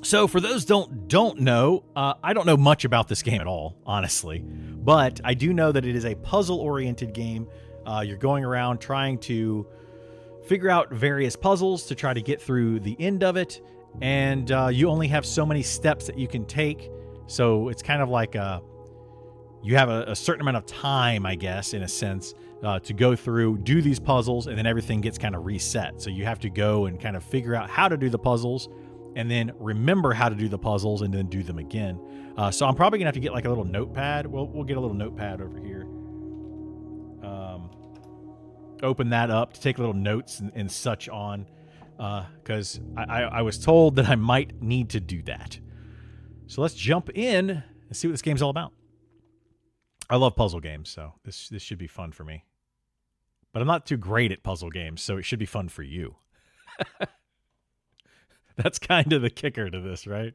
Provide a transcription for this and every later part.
So for those don't know, I don't know much about this game at all, honestly, but I do know that it is a puzzle-oriented game. You're going around trying to figure out various puzzles to try to get through the end of it, and you only have so many steps that you can take. So it's kind of like you have a certain amount of time, I guess, in a sense, to go through, do these puzzles, and then everything gets kind of reset. So you have to go and kind of figure out how to do the puzzles, and then remember how to do the puzzles, and then do them again. So I'm probably gonna have to get like a little notepad. We'll get a little notepad over here. Open that up to take little notes and such on, because I was told that I might need to do that. So let's jump in and see what this game's all about. I love puzzle games, so this should be fun for me. But I'm not too great at puzzle games, so it should be fun for you. That's kind of the kicker to this, right?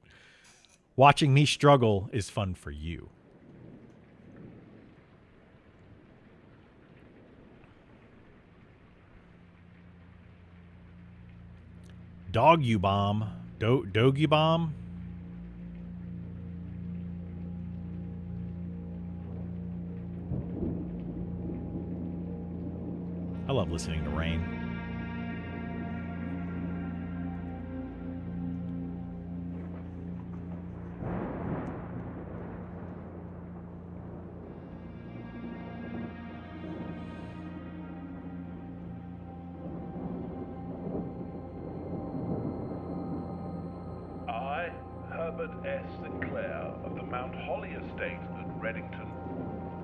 Watching me struggle is fun for you. Doggy bomb. Doggy bomb? I love listening to rain. I, Herbert S. Sinclair of the Mount Holly Estate at Reddington,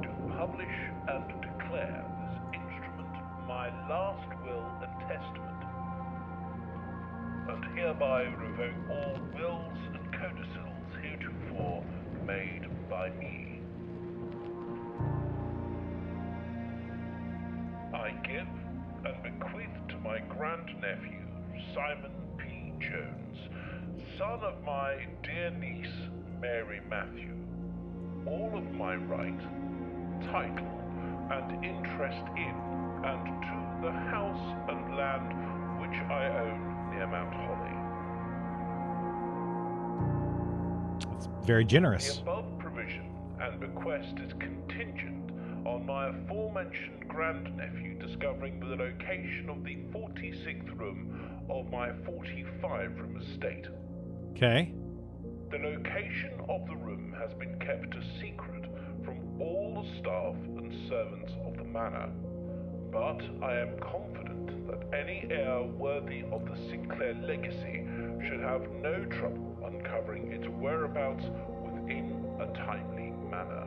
do publish and declare this instrument my last will and testament, and hereby revoke all wills and codicils heretofore made by me. I give and bequeath to my grandnephew, Simon P. Jones, son of my dear niece, Mary Matthew, all of my right, title, and interest in and to the house and land which I own near Mount Holly. That's very generous. The above provision and bequest is contingent on my aforementioned grandnephew discovering the location of the 46th room of my 45-room estate. Okay. The location of the room has been kept a secret from all the staff and servants of the manor, but I am confident that any heir worthy of the Sinclair legacy should have no trouble uncovering its whereabouts within a timely manner.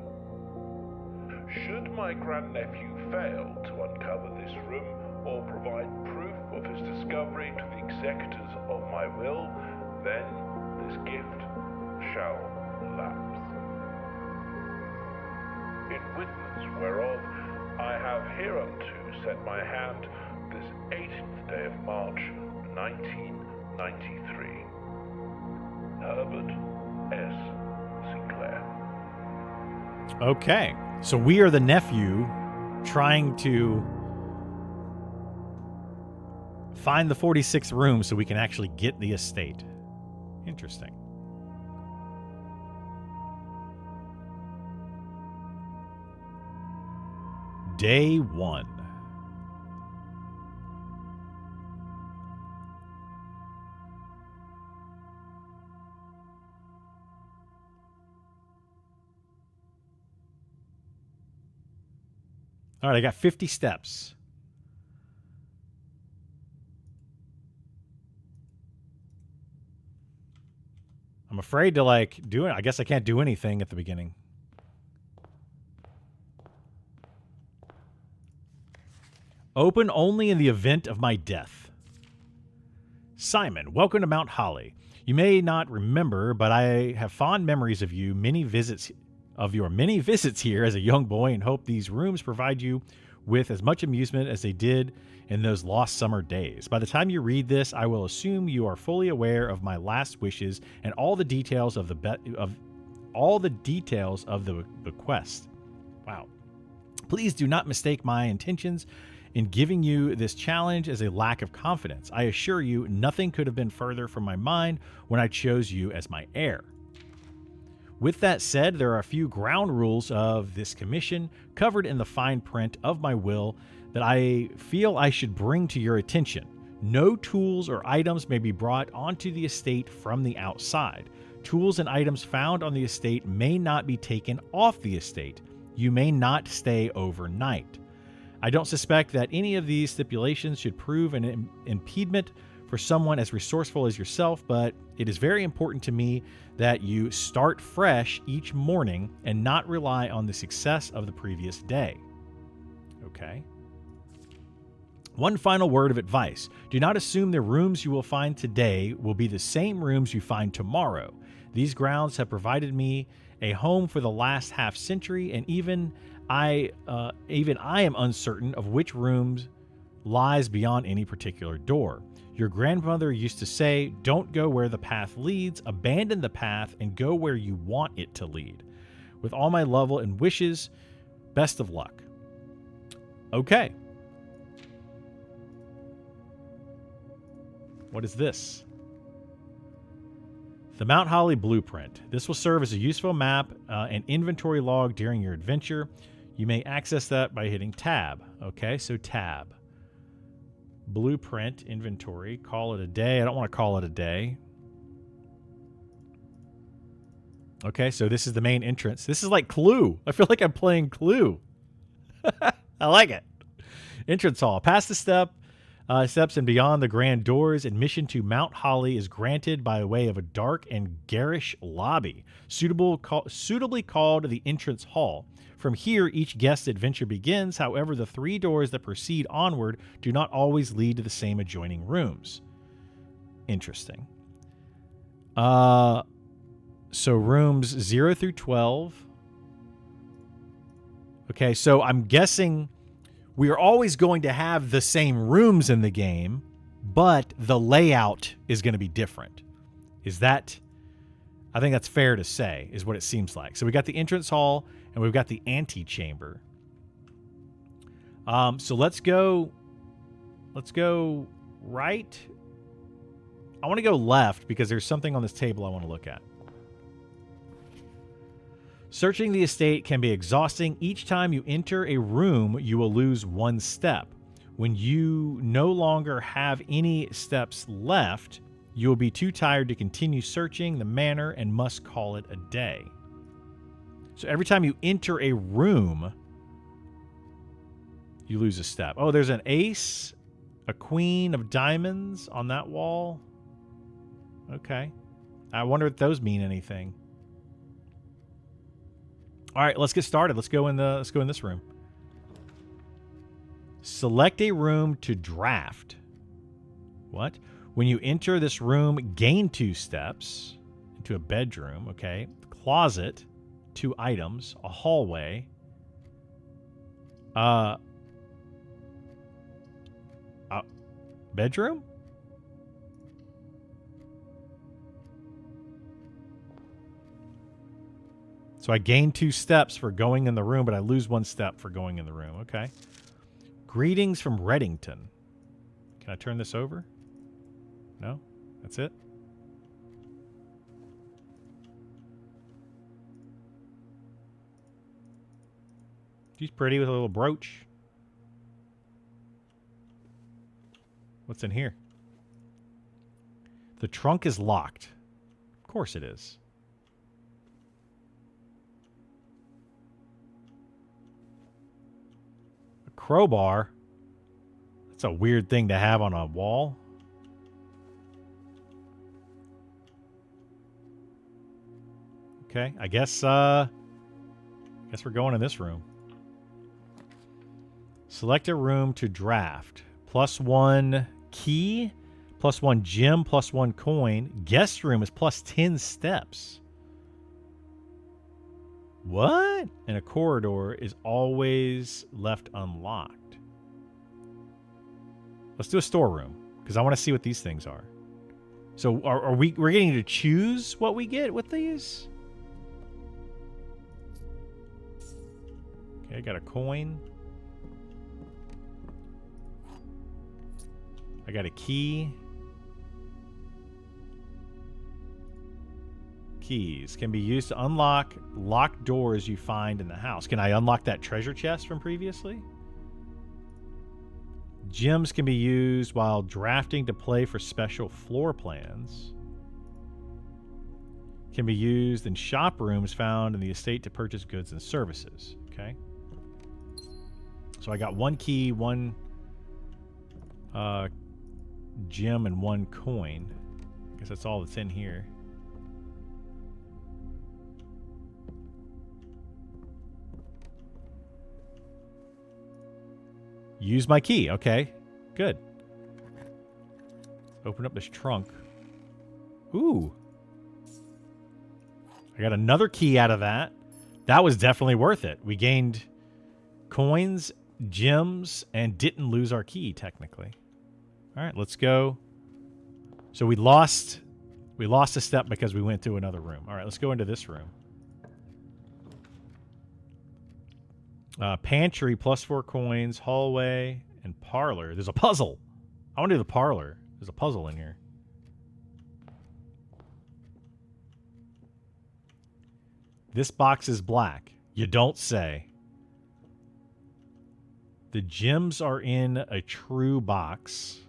Should my grandnephew fail to uncover this room or provide proof of his discovery to the executors of my will, then this gift shall lapse. In witness whereof I have hereunto set my hand this 18th day of March, 1993. Herbert S. Sinclair. Okay. So we are the nephew trying to find the 46th room so we can actually get the estate. Interesting. Day 1. All right, I got 50 steps. I'm afraid to do it. I guess I can't do anything at the beginning. Open only in the event of my death. Simon, welcome to Mount Holly. You may not remember, but I have fond memories of your many visits here as a young boy, and hope these rooms provide you with as much amusement as they did in those lost summer days. By the time you read this, I will assume you are fully aware of my last wishes and all the details of the bequest. Wow. Please do not mistake my intentions in giving you this challenge as a lack of confidence. I assure you, nothing could have been further from my mind when I chose you as my heir. With that said, there are a few ground rules of this commission covered in the fine print of my will that I feel I should bring to your attention. No tools or items may be brought onto the estate from the outside. Tools and items found on the estate may not be taken off the estate. You may not stay overnight. I don't suspect that any of these stipulations should prove an impediment for someone as resourceful as yourself, but it is very important to me that you start fresh each morning and not rely on the success of the previous day. Okay. One final word of advice. Do not assume the rooms you will find today will be the same rooms you find tomorrow. These grounds have provided me a home for the last half century, and even I am uncertain of which rooms lies beyond any particular door. Your grandmother used to say, don't go where the path leads, abandon the path and go where you want it to lead. With all my love and wishes, best of luck. Okay. What is this? The Mount Holly Blueprint. This will serve as a useful map and inventory log during your adventure. You may access that by hitting tab. Okay, so tab. Blueprint, inventory, call it a day. I don't want to call it a day. Okay, so this is the main entrance. This is like Clue. I feel like I'm playing Clue. I like it. Entrance hall. Past the steps and beyond the grand doors, admission to Mount Holly is granted by way of a dark and garish lobby, suitably called the entrance hall. From here, each guest's adventure begins. However, the three doors that proceed onward do not always lead to the same adjoining rooms. Interesting. So rooms 0 through 12. Okay, so I'm guessing we are always going to have the same rooms in the game, but the layout is going to be different. Is that... I think that's fair to say, is what it seems like. So we got the entrance hall, and we've got the antechamber. So let's go right. I want to go left because there's something on this table I want to look at. Searching the estate can be exhausting. Each time you enter a room, you will lose one step. When you no longer have any steps left, you will be too tired to continue searching the manor and must call it a day. So every time you enter a room, you lose a step. Oh, there's an ace, a queen of diamonds on that wall. Okay. I wonder if those mean anything. All right, let's get started. Let's go in this room. Select a room to draft. What? When you enter this room, gain 2 steps into a bedroom, okay? Closet, 2 items, a hallway. Bedroom? So I gain 2 steps for going in the room, but I lose 1 step for going in the room. Okay. Greetings from Reddington. Can I turn this over? No? That's it? She's pretty with a little brooch. What's in here? The trunk is locked. Of course it is. A crowbar? That's a weird thing to have on a wall. Okay, I guess we're going in this room. Select a room to draft. +1 key, +1 gem, +1 coin. Guest room is +10 steps. What? And a corridor is always left unlocked. Let's do a storeroom because I want to see what these things are. So we're getting to choose what we get with these? Okay, I got a coin. I got a key. Keys can be used to unlock locked doors you find in the house. Can I unlock that treasure chest from previously? Gems can be used while drafting to play for special floor plans. Can be used in shop rooms found in the estate to purchase goods and services. Okay. So I got one key, one gem, and one coin. I guess that's all that's in here. Use my key. Okay, good. Open up this trunk. Ooh. I got another key out of that. That was definitely worth it. We gained coins, gems, and didn't lose our key, technically. All right, let's go. So we lost a step because we went to another room. All right, let's go into this room. Pantry, +4 coins, hallway, and parlor. There's a puzzle. I want to do the parlor. There's a puzzle in here. This box is black. You don't say. The gems are in a true box.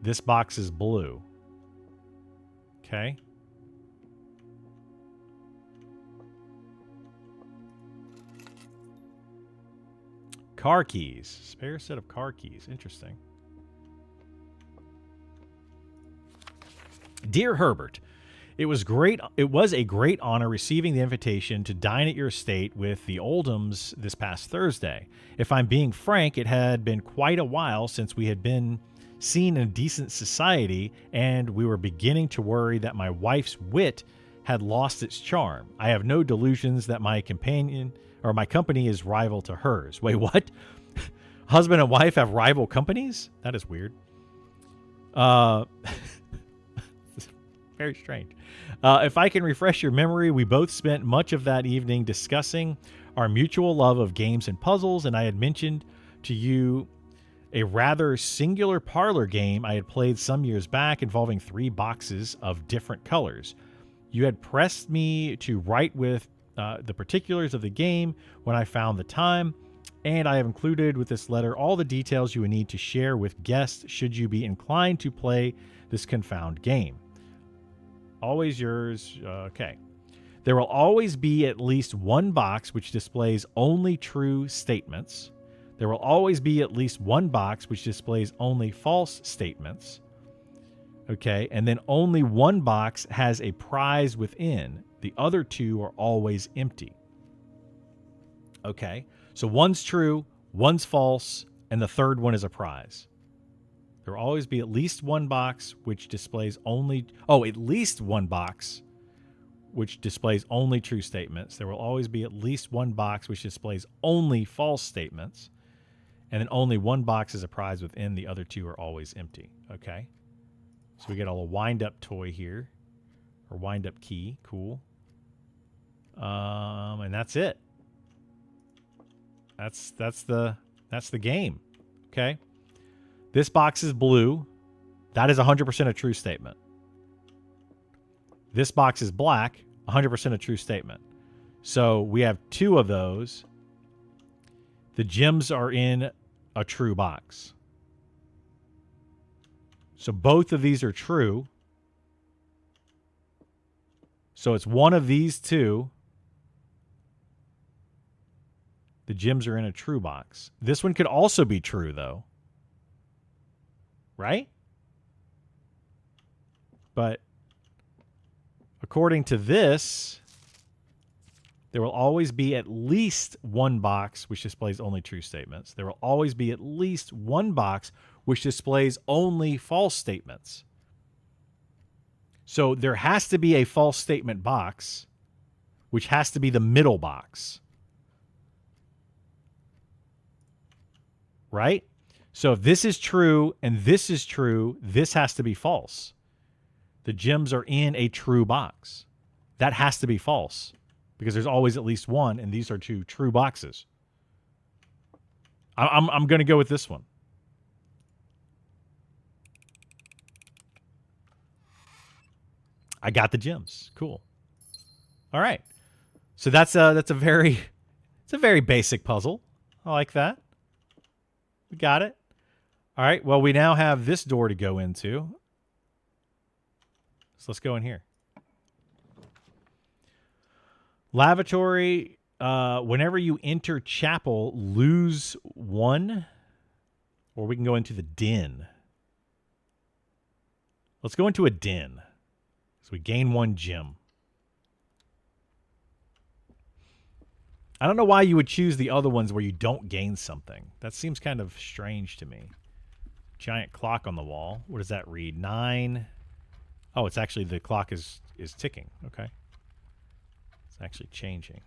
This box is blue. Okay. Car keys. Spare set of car keys. Interesting. Dear Herbert, it was a great honor receiving the invitation to dine at your estate with the Oldhams this past Thursday. If I'm being frank, it had been quite a while since we had been seen in decent society, and we were beginning to worry that my wife's wit had lost its charm. I have no delusions that my company is rival to hers. Wait, what? Husband and wife have rival companies? That is weird. Very strange. If I can refresh your memory, we both spent much of that evening discussing our mutual love of games and puzzles, and I had mentioned to you a rather singular parlor game I had played some years back involving 3 boxes of different colors. You had pressed me to write with the particulars of the game when I found the time, and I have included with this letter all the details you would need to share with guests should you be inclined to play this confound game. Always yours. Okay. There will always be at least one box which displays only true statements. There will always be at least one box which displays only false statements. Okay. And then only one box has a prize within. The other 2 are always empty. Okay. So one's true, one's false, and the third one is a prize. There will always be at least one box which displays only... Oh, at least one box which displays only true statements. There will always be at least one box which displays only false statements. And then only one box is a prize within. The other 2 are always empty. Okay. So we get a little wind-up toy here. Or wind-up key. Cool. And that's it. That's the game. Okay. This box is blue. That is 100% a true statement. This box is black. 100% a true statement. So we have 2 of those. The gems are in a true box. So both of these are true. So it's one of these 2. The gems are in a true box. This one could also be true, though. Right? But according to this, there will always be at least one box which displays only true statements. There will always be at least one box which displays only false statements. So there has to be a false statement box, which has to be the middle box. Right? So if this is true and this is true, this has to be false. The gems are in a true box. That has to be false because there's always at least one, and these are 2 true boxes. I'm going to go with this one. I got the gems. Cool. All right. So that's a very basic puzzle. I like that. We got it. All right. Well, we now have this door to go into. So let's go in here. Lavatory. Whenever you enter chapel, lose 1. Or we can go into the den. Let's go into a den. So we gain 1 gem. I don't know why you would choose the other ones where you don't gain something. That seems kind of strange to me. Giant clock on the wall. What does that read? 9. Oh, it's actually the clock is ticking. Okay. It's actually changing.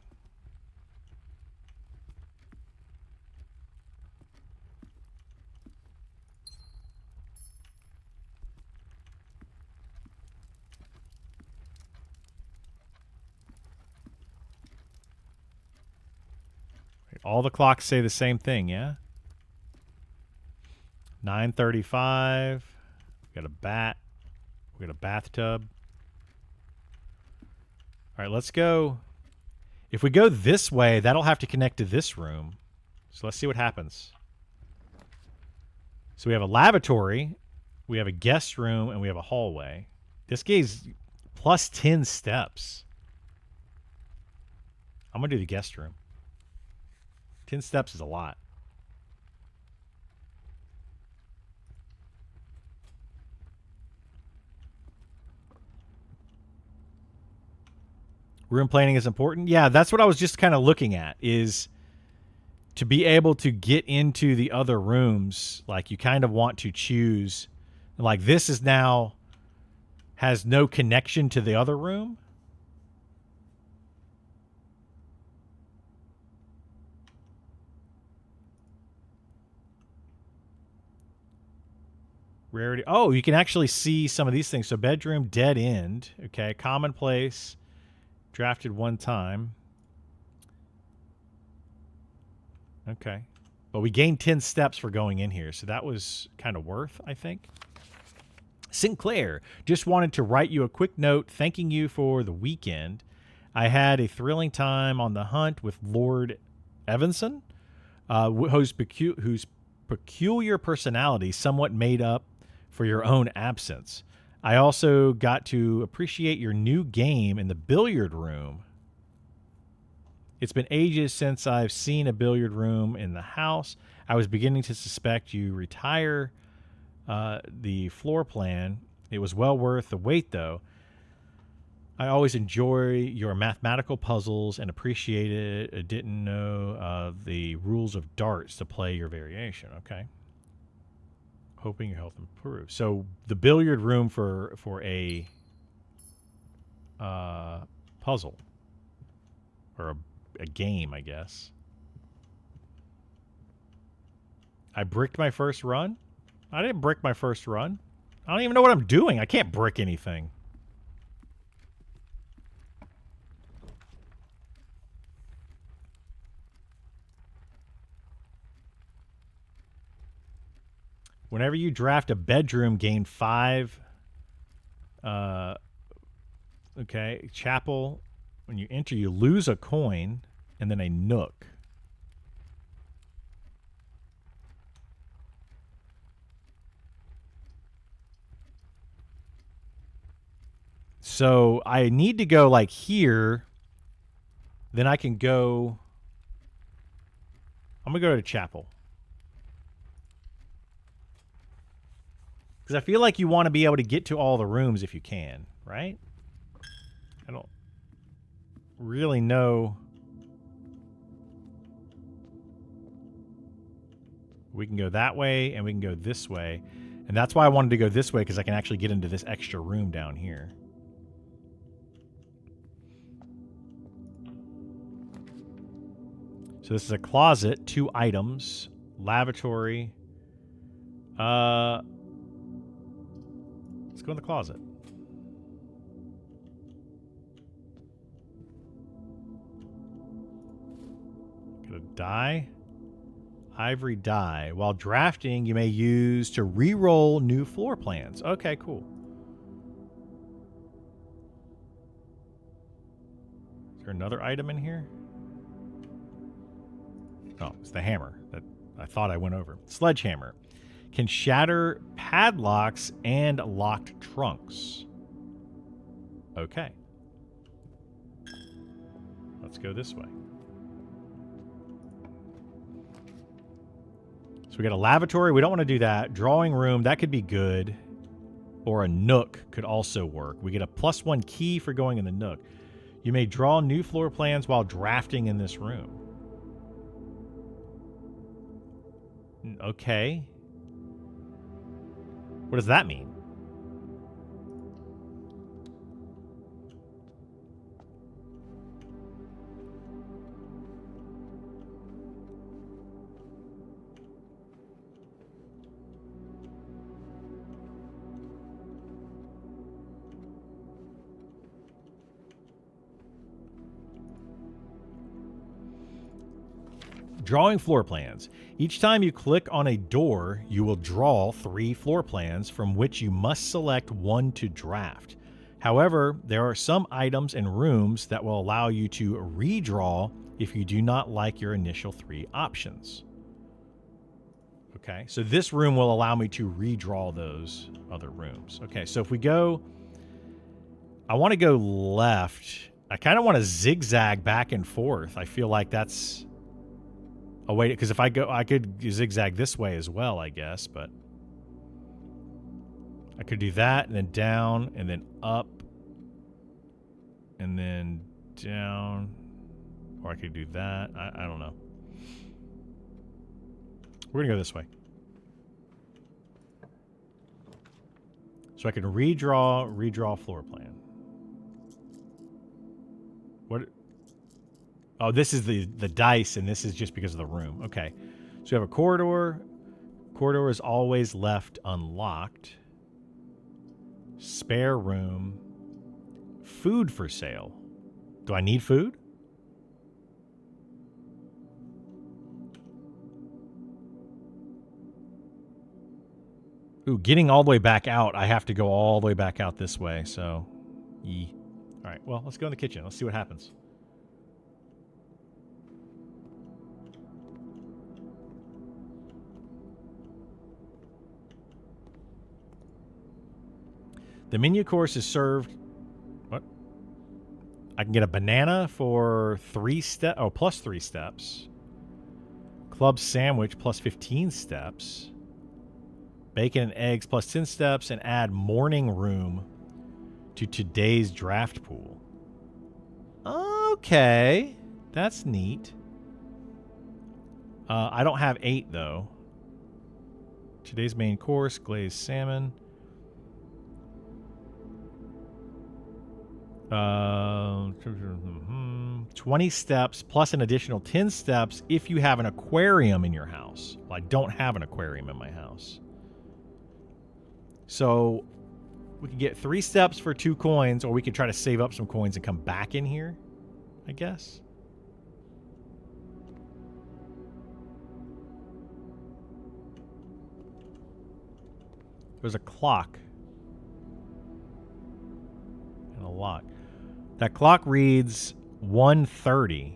All the clocks say the same thing, yeah? 9:35. We got a bat. We got a bathtub. All right, let's go. If we go this way, that'll have to connect to this room. So let's see what happens. So we have a lavatory, we have a guest room, and we have a hallway. This game's plus 10 steps. I'm going to do the guest room. 10 steps is a lot. Room planning is important. Yeah, that's what I was just kind of looking at, is to be able to get into the other rooms. Like, you kind of want to choose, like, this is now has no connection to the other room. Rarity. Oh, you can actually see some of these things. So bedroom, dead end. Okay, commonplace. Drafted 1 time. Okay. But we gained 10 steps for going in here, so that was kind of worth, I think. Sinclair, just wanted to write you a quick note thanking you for the weekend. I had a thrilling time on the hunt with Lord Evanson, whose peculiar personality somewhat made up for your own absence. I also got to appreciate your new game in the billiard room. It's been ages since I've seen a billiard room in the house. I was beginning to suspect you retire the floor plan. It was well worth the wait, though. I always enjoy your mathematical puzzles and appreciate it. I didn't know the rules of darts to play your variation. Okay. Hoping your health improves. So the billiard room for a puzzle or a game, I guess. I bricked my first run? I didn't brick my first run. I don't even know what I'm doing. I can't brick anything. Whenever you draft a bedroom, gain 5. Okay, chapel. When you enter, you lose a coin and then a nook. So I need to go like here. Then I can go. I'm going to go to chapel. Because I feel like you want to be able to get to all the rooms if you can, right? I don't really know. We can go that way and we can go this way. And that's why I wanted to go this way, because I can actually get into this extra room down here. So this is a closet, 2 items, lavatory. Let's go in the closet. Got a die. Ivory die. While drafting, you may use to re-roll new floor plans. Okay, cool. there another item in here? Oh, it's the hammer that I thought I went over. Sledgehammer. Can shatter padlocks and locked trunks. Okay. Let's go this way. So we got a lavatory. We don't want to do that. Drawing room. That could be good. Or a nook could also work. We get a +1 key for going in the nook. You may draw new floor plans while drafting in this room. Okay. What does that mean? Drawing floor plans. Each time you click on a door, you will draw 3 floor plans from which you must select one to draft. However, there are some items and rooms that will allow you to redraw if you do not like your initial 3 options. Okay, so this room will allow me to redraw those other rooms. Okay, so if we go, I want to go left. I kind of want to zigzag back and forth. I feel like that's a way, because if I go, I could zigzag this way as well, I guess, but I could do that and then down and then up and then down, or I could do that. I don't know. We're gonna go this way. So I can redraw floor plan. What? Oh, this is the dice, and this is just because of the room. Okay. So we have a corridor. Corridor is always left unlocked. Spare room. Food for sale. Do I need food? Ooh, getting all the way back out, I have to go all the way back out this way, so... Yee. Alright, well, let's go in the kitchen. Let's see what happens. The menu course is served... What? I can get a banana for 3 steps... Oh, plus 3 steps. Club sandwich plus 15 steps. Bacon and eggs plus 10 steps. And add morning room to today's draft pool. Okay. That's neat. I don't have 8, though. Today's main course, glazed salmon. 20 steps plus an additional 10 steps if you have an aquarium in your house. Well, I don't have an aquarium in my house. So we can get 3 steps for 2 coins, or we can try to save up some coins and come back in here, I guess. There's a clock and a lock. That clock reads 1:30.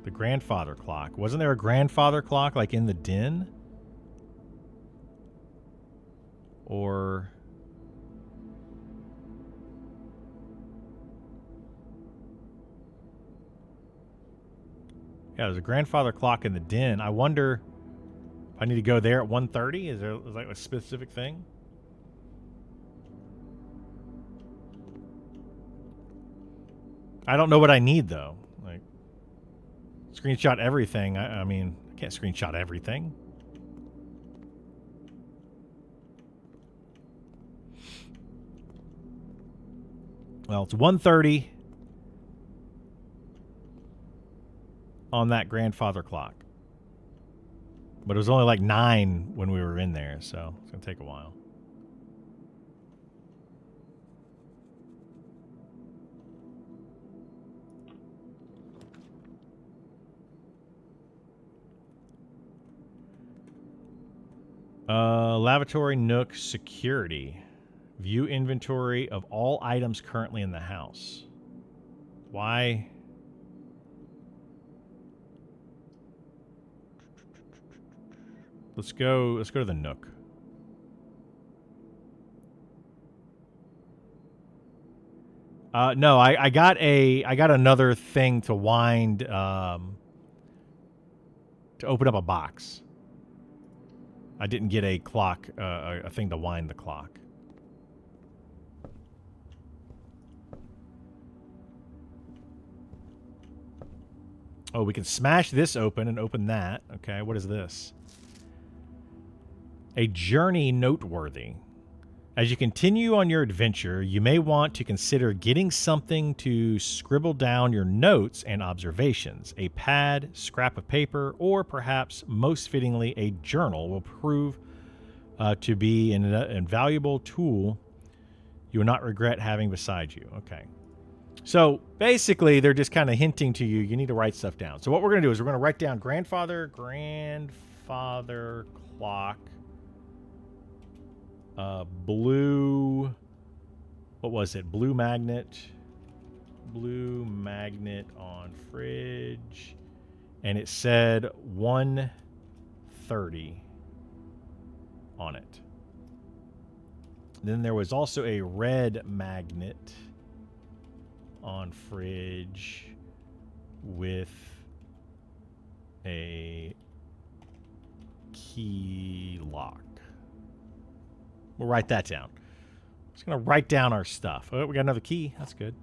The grandfather clock. Wasn't there a grandfather clock like in the den? Or... Yeah, there's a grandfather clock in the den. I wonder if I need to go there at 1:30. Is there like a specific thing? I don't know what I need, though. Like, screenshot everything. I mean, I can't screenshot everything. Well, it's 1:30 on that grandfather clock. But it was only like 9 when we were in there, so it's going to take a while. Lavatory nook security. View inventory of all items currently in the house. Why? Let's go to the Nook. No, I got another thing to wind to open up a box. I didn't get a clock, a thing to wind the clock. Oh, we can smash this open and open that. Okay, what is this? A journey noteworthy. As you continue on your adventure, you may want to consider getting something to scribble down your notes and observations. A pad, scrap of paper, or perhaps most fittingly, a journal will prove to be an invaluable tool you will not regret having beside you. Okay. So basically, they're just kind of hinting to you, you need to write stuff down. So what we're going to do is we're going to write down grandfather clock, blue, what was it? Blue magnet on fridge. And it said 1:30 on it. Then there was also a red magnet on fridge with a key lock. We'll write that down. Just gonna write down our stuff. Oh, we got another key. That's good.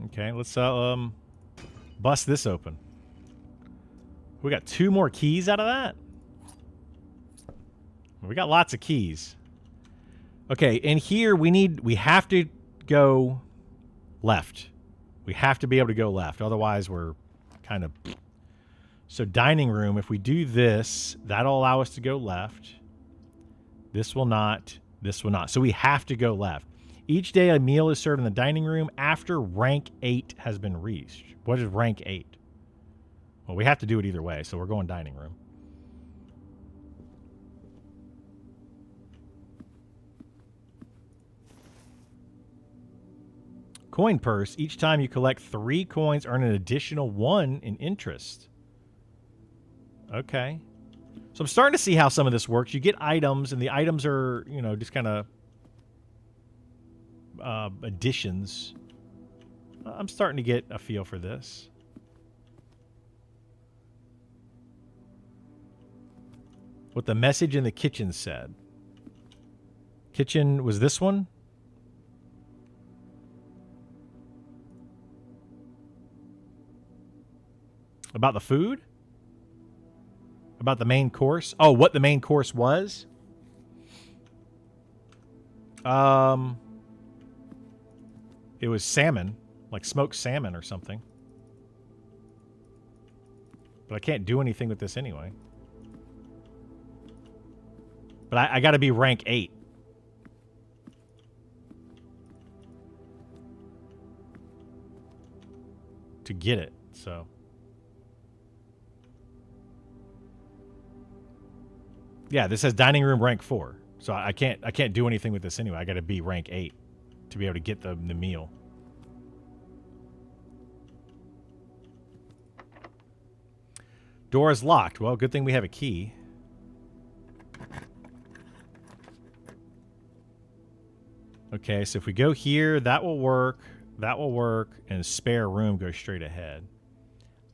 Okay, let's bust this open. We got 2 more keys out of that? We got lots of keys. Okay, in here we have to go left. We have to be able to go left. Otherwise, we're kind of... So dining room, if we do this, that'll allow us to go left. This will not. This will not. So we have to go left. Each day a meal is served in the dining room after rank 8 has been reached. What is rank 8? Well, we have to do it either way, so we're going dining room. Coin purse. Each time you collect 3 coins, earn an additional 1 in interest. Okay. So I'm starting to see how some of this works. You get items, and the items are, you know, just kind of additions. I'm starting to get a feel for this. What the message in the kitchen said. Kitchen was this one? About the food? About the main course? Oh, what the main course was? It was salmon, like smoked salmon or something. But I can't do anything with this anyway. But I got to be rank 8. To get it, so. Yeah, this says dining room rank 4. So I can't do anything with this anyway. I got to be rank 8 to be able to get the meal. Door is locked. Well, good thing we have a key. Okay, so if we go here, that will work. That will work. And spare room goes straight ahead.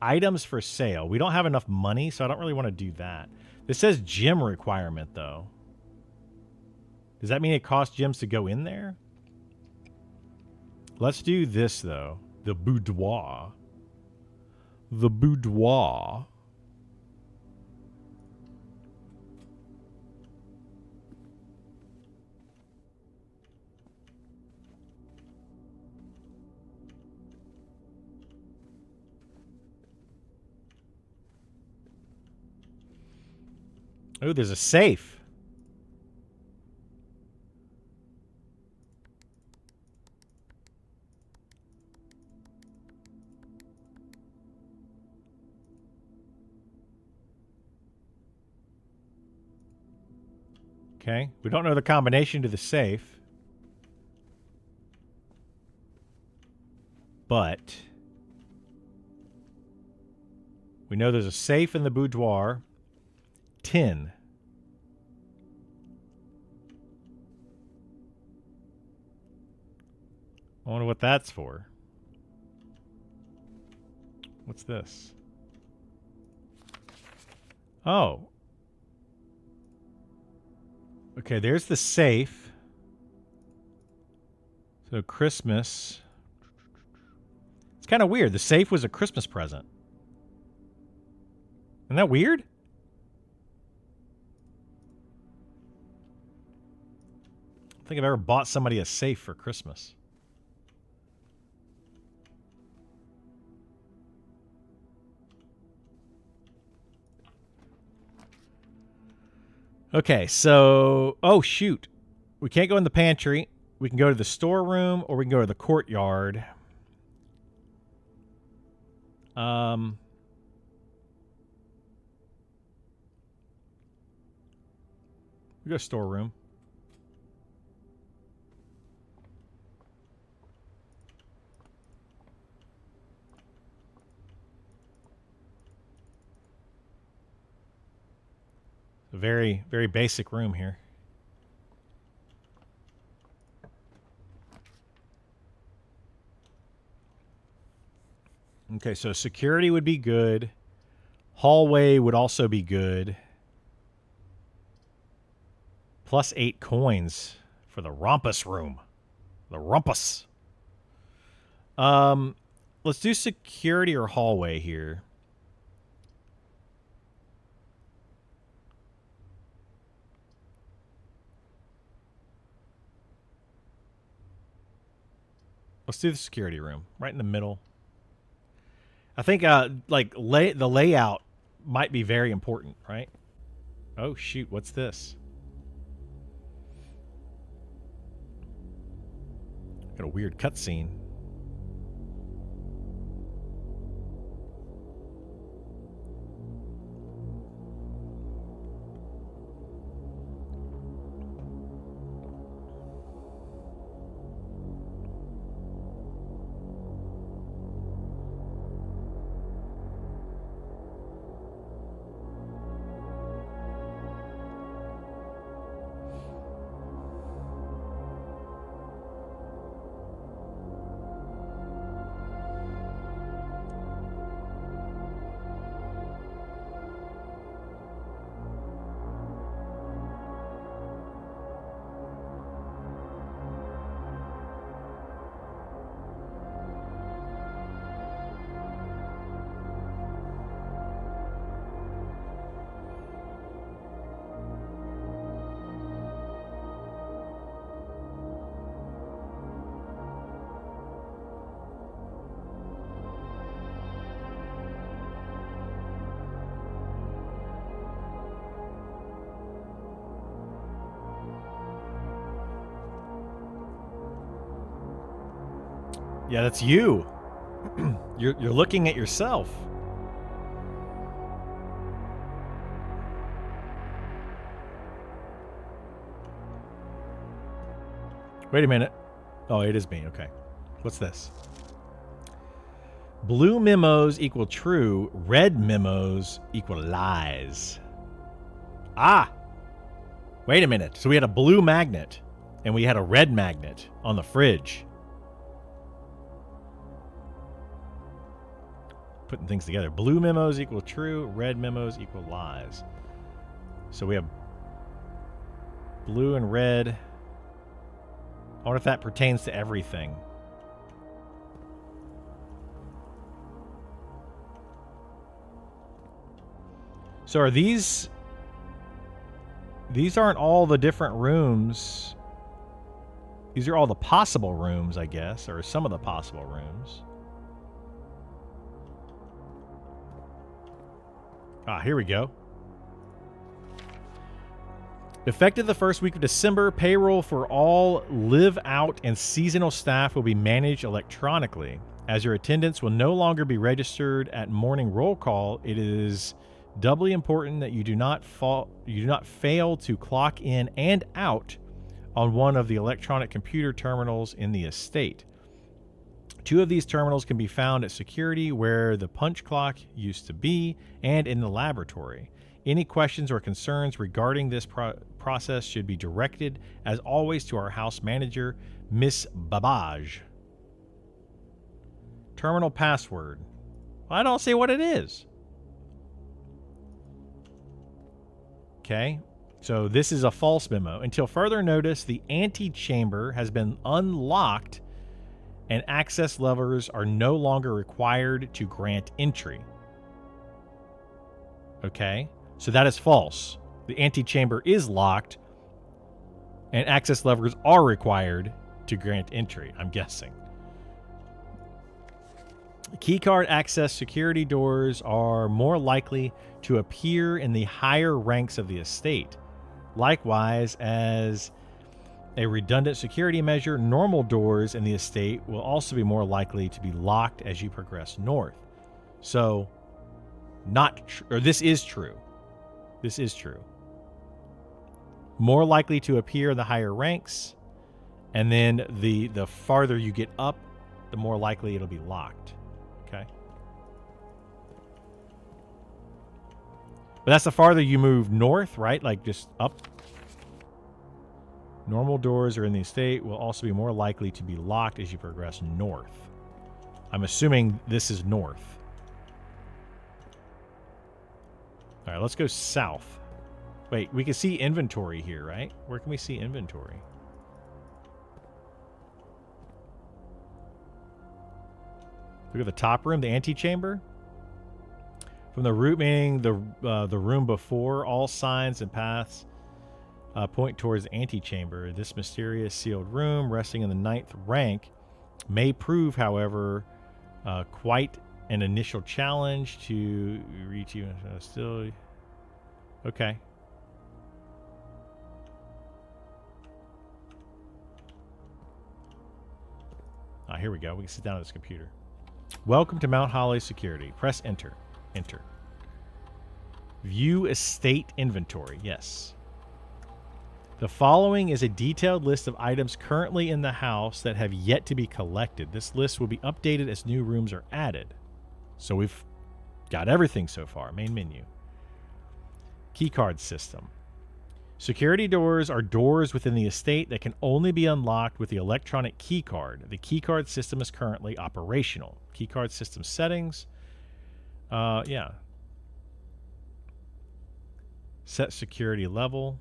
Items for sale. We don't have enough money, so I don't really want to do that. This says gym requirement, though. Does that mean it costs gems to go in there? Let's do this, though. The boudoir. The boudoir. Oh, there's a safe. Okay. We don't know the combination to the safe. but we know there's a safe in the boudoir. 10. I wonder what that's for. What's this? Oh. Okay, there's the safe. So Christmas. It's kind of weird. The safe was a Christmas present. Isn't that weird? I don't think I've ever bought somebody a safe for Christmas. Okay, so... Oh, shoot. We can't go in the pantry. We can go to the storeroom, or we can go to the courtyard. We go storeroom. A very, very basic room here. Okay, so security would be good. Hallway would also be good. Plus 8 coins for the rumpus room. The rumpus. Let's do security or hallway here. Let's do the security room, right in the middle. I think like the layout might be very important, right? Oh shoot, what's this? Got a weird cutscene. Yeah, that's you. You're looking at yourself. Wait a minute. Oh, it is me. Okay. What's this? Blue memos equal true. Red memos equal lies. Ah! Wait a minute. So we had a blue magnet and we had a red magnet on the fridge. Putting things together. Blue memos equal true. Red memos equal lies. So we have blue and red. I wonder if that pertains to everything. So are these aren't all the different rooms. These are all the possible rooms, I guess, or some of the possible rooms. Ah, here we go. Effective the first week of December, payroll for all live-out and seasonal staff will be managed electronically. As your attendance will no longer be registered at morning roll call, it is doubly important that you do not fail to clock in and out on one of the electronic computer terminals in the estate. 2 of these terminals can be found at security, where the punch clock used to be, and in the laboratory. Any questions or concerns regarding this process should be directed, as always, to our house manager, Miss Babbage. Terminal password. I don't see what it is. Okay, so this is a false memo. Until further notice, the antechamber has been unlocked and access levers are no longer required to grant entry. Okay, so that is false. The antechamber is locked and access levers are required to grant entry, I'm guessing. Keycard access security doors are more likely to appear in the higher ranks of the estate. Likewise, as a redundant security measure, normal doors in the estate will also be more likely to be locked as you progress north. So, this is true. This is true. More likely to appear in the higher ranks, and then the farther you get up, the more likely it'll be locked. Okay. But that's the farther you move north, right? Like just up. Normal doors are in the estate will also be more likely to be locked as you progress north. I'm assuming this is north. All right, let's go south. Wait, we can see inventory here, right? Where can we see inventory? Look at the top room, the antechamber. From the root, meaning the room before, all signs and paths point towards the antechamber. This mysterious sealed room, resting in the 9th rank, may prove, however, quite an initial challenge to reach you. Still, okay. Here we go. We can sit down at this computer. Welcome to Mount Holly Security. Press enter. Enter. View estate inventory. Yes. The following is a detailed list of items currently in the house that have yet to be collected. This list will be updated as new rooms are added. So we've got everything so far. Main menu. Keycard system. Security doors are doors within the estate that can only be unlocked with the electronic keycard. The keycard system is currently operational. Keycard system settings. Yeah. Set security level.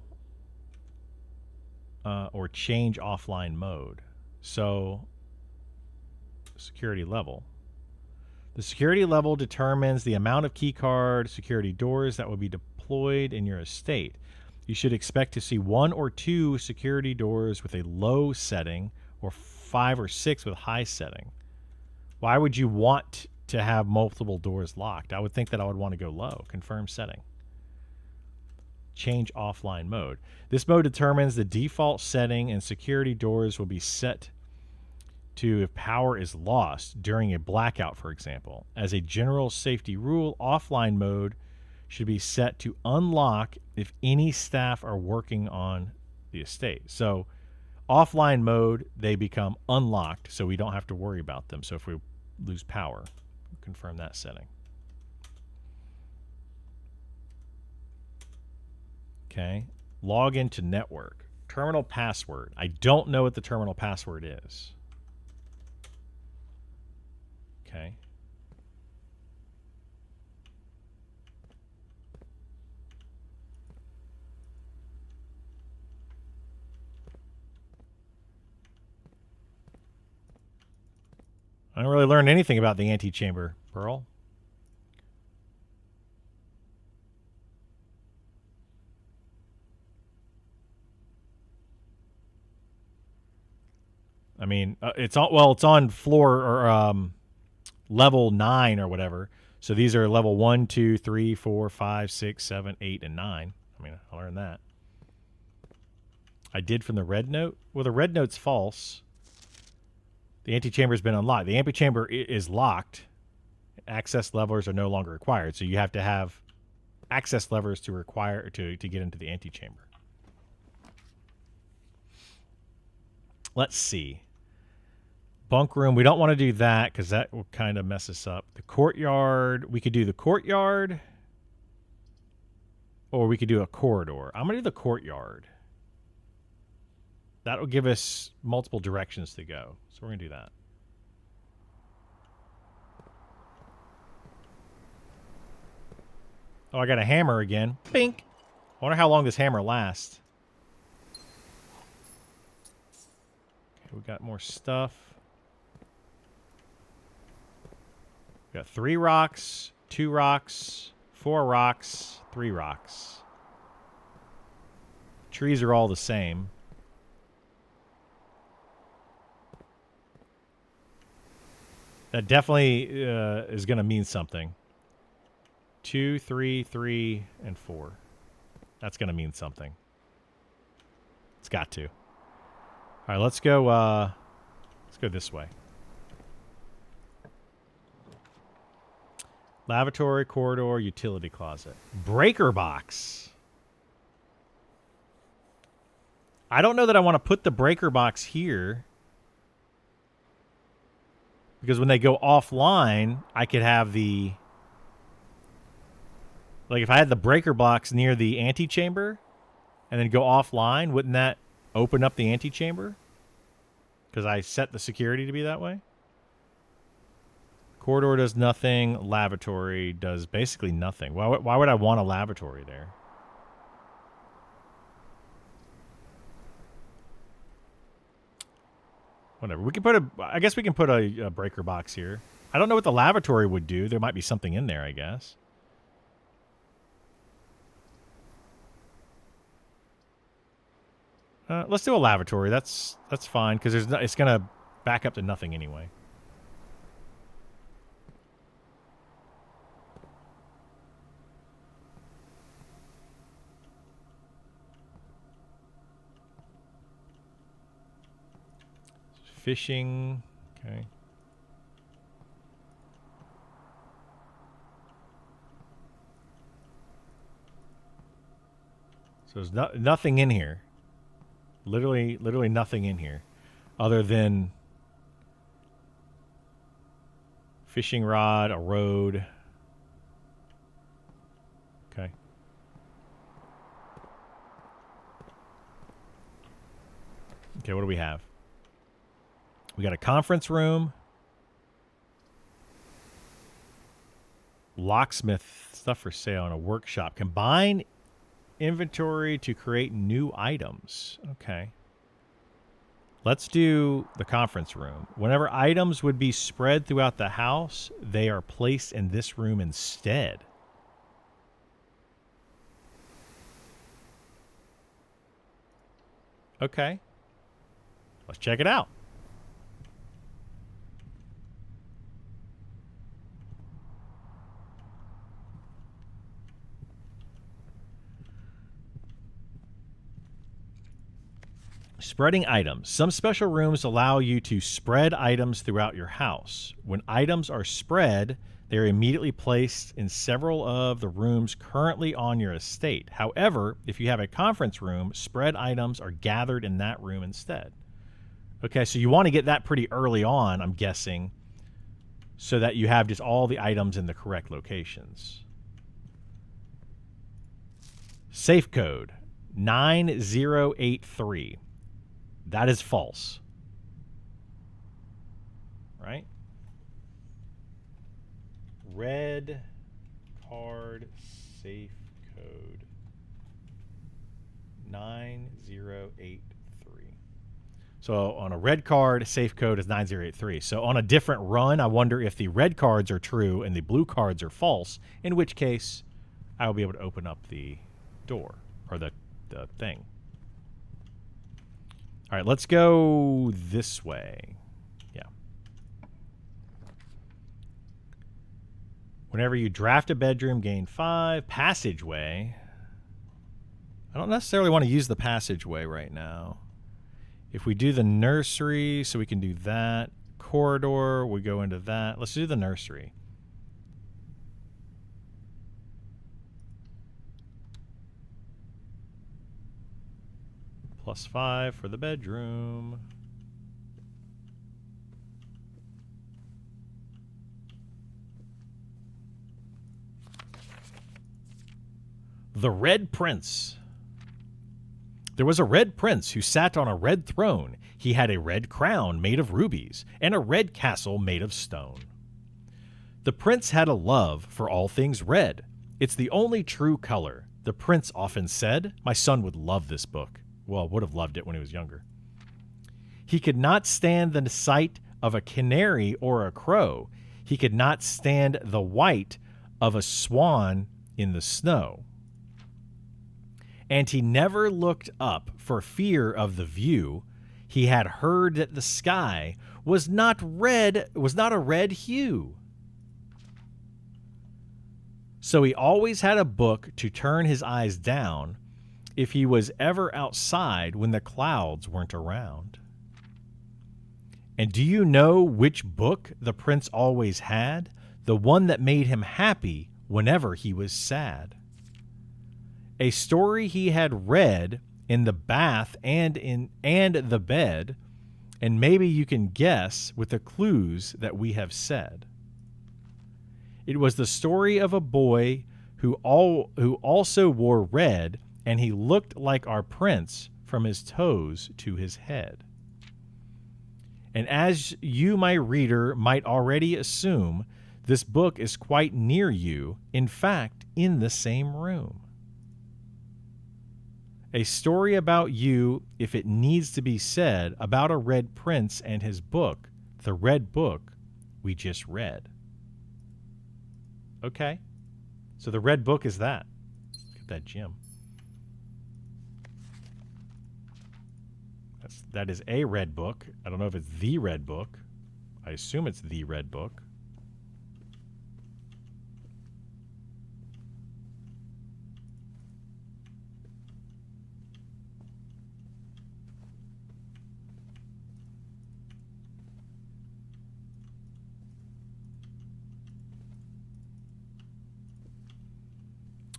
Or change offline mode. So, security level. The security level determines the amount of keycard security doors that will be deployed in your estate. You should expect to see 1 or 2 security doors with a low setting, or 5 or 6 with high setting. Why would you want to have multiple doors locked? I would think that I would want to go low. Confirm setting. Change offline mode. This mode determines the default setting, and security doors will be set to if power is lost during a blackout, for example. As a general safety rule, offline mode should be set to unlock if any staff are working on the estate. So offline mode, they become unlocked, so we don't have to worry about them. So if we lose power, confirm that setting. Okay. Log into network. Terminal password. I don't know what the terminal password is. Okay. I don't really learn anything about the antechamber, Pearl. I mean, it's on floor or level 9 or whatever. So these are level 1, 2, 3, 4, 5, 6, 7, 8, and 9. I mean, I learned that. I did from the red note. Well, the red note's false. The antechamber's been unlocked. The antechamber is locked. Access levers are no longer required. So you have to have access levers to get into the antechamber. Let's see. Bunk room. We don't want to do that because that will kind of mess us up. The courtyard. We could do the courtyard. Or we could do a corridor. I'm going to do the courtyard. That will give us multiple directions to go. So we're going to do that. Oh, I got a hammer again. Bink. I wonder how long this hammer lasts. Okay, we got more stuff. We got 3 rocks, 2 rocks, 4 rocks, 3 rocks. Trees are all the same. That definitely is going to mean something. 2, 3, 3, and 4. That's going to mean something. It's got to. All right, let's go this way. Lavatory, corridor, utility closet. Breaker box. I don't know that I want to put the breaker box here. Because when they go offline, I could have the... Like, if I had the breaker box near the antechamber and then go offline, wouldn't that open up the antechamber? Because I set the security to be that way? Corridor does nothing. Lavatory does basically nothing. Why would I want a lavatory there? Whatever. We can put I guess we can put a breaker box here. I don't know what the lavatory would do. There might be something in there, I guess. Let's do a lavatory. That's fine because it's gonna back up to nothing anyway. Fishing. Okay. So there's nothing in here. Literally nothing in here other than fishing rod, a road. Okay. Okay, what do we have? We got a conference room. Locksmith stuff for sale and a workshop. Combine inventory to create new items. Okay. Let's do the conference room. Whenever items would be spread throughout the house, they are placed in this room instead. Okay. Let's check it out. Spreading items. Some special rooms allow you to spread items throughout your house. When items are spread, they are immediately placed in several of the rooms currently on your estate. However, if you have a conference room, spread items are gathered in that room instead. Okay, so you want to get that pretty early on, I'm guessing, so that you have just all the items in the correct locations. Safe code 9083. That is false. Right? Red card safe code 9083. So on a red card, safe code is 9083. So on a different run, I wonder if the red cards are true and the blue cards are false, in which case I will be able to open up the door or the thing. All right, let's go this way. Yeah. Whenever you draft a bedroom, gain 5. Passageway. I don't necessarily want to use the passageway right now. If we do the nursery, so we can do that. Corridor, we go into that. Let's do the nursery. +5 for the bedroom. The Red Prince. There was a red prince who sat on a red throne. He had a red crown made of rubies and a red castle made of stone. The prince had a love for all things red. It's the only true color. The prince often said, my son would love this book. Well, would have loved it when he was younger. He could not stand the sight of a canary or a crow. He could not stand the white of a swan in the snow. And he never looked up for fear of the view. He had heard that the sky was not a red hue. So he always had a book to turn his eyes down if he was ever outside when the clouds weren't around. And do you know which book the prince always had? The one that made him happy whenever he was sad. A story he had read in the bath and the bed, and maybe you can guess with the clues that we have said. It was the story of a boy who also wore red, and he looked like our prince from his toes to his head. And as you, my reader, might already assume, this book is quite near you, in fact, in the same room. A story about you, if it needs to be said, about a red prince and his book, the red book we just read. Okay, so the red book is that. Look at that gem. That is a red book. I don't know if it's the red book. I assume it's the red book.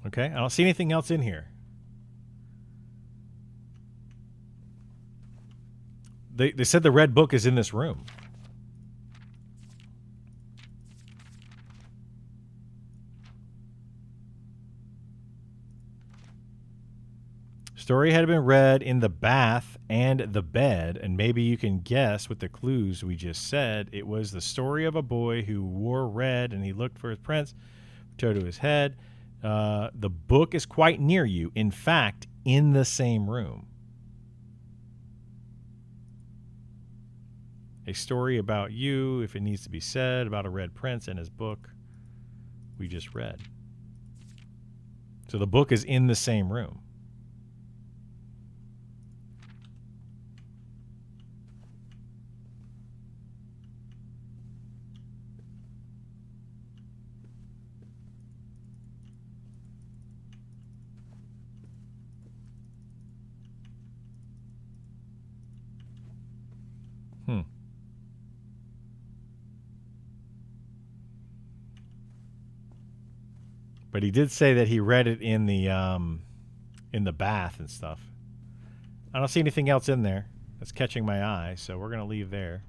Okay, I don't see anything else in here. They said the red book is in this room. Story had been read in the bath and the bed, and maybe you can guess with the clues we just said. It was the story of a boy who wore red and he looked for his prince, toe to his head. The book is quite near you. In fact, in the same room. A story about you, if it needs to be said, about a red prince and his book we just read. So the book is in the same room. But he did say that he read it in the bath and stuff. I don't see anything else in there that's catching my eye, so we're going to leave there.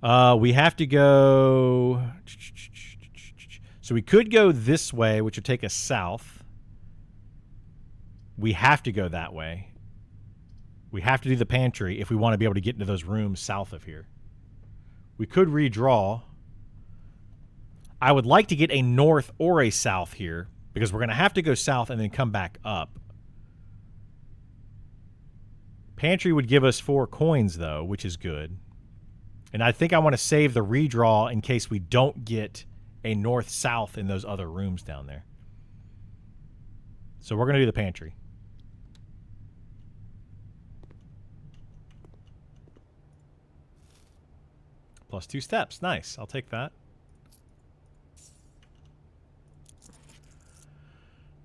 We have to go... So we could go this way, which would take us south. We have to go that way. We have to do the pantry if we want to be able to get into those rooms south of here. We could redraw. I would like to get a north or a south here because we're going to have to go south and then come back up. Pantry would give us 4 coins, though, which is good. And I think I want to save the redraw in case we don't get a north-south in those other rooms down there. So we're going to do the pantry. Plus 2 steps. Nice. I'll take that.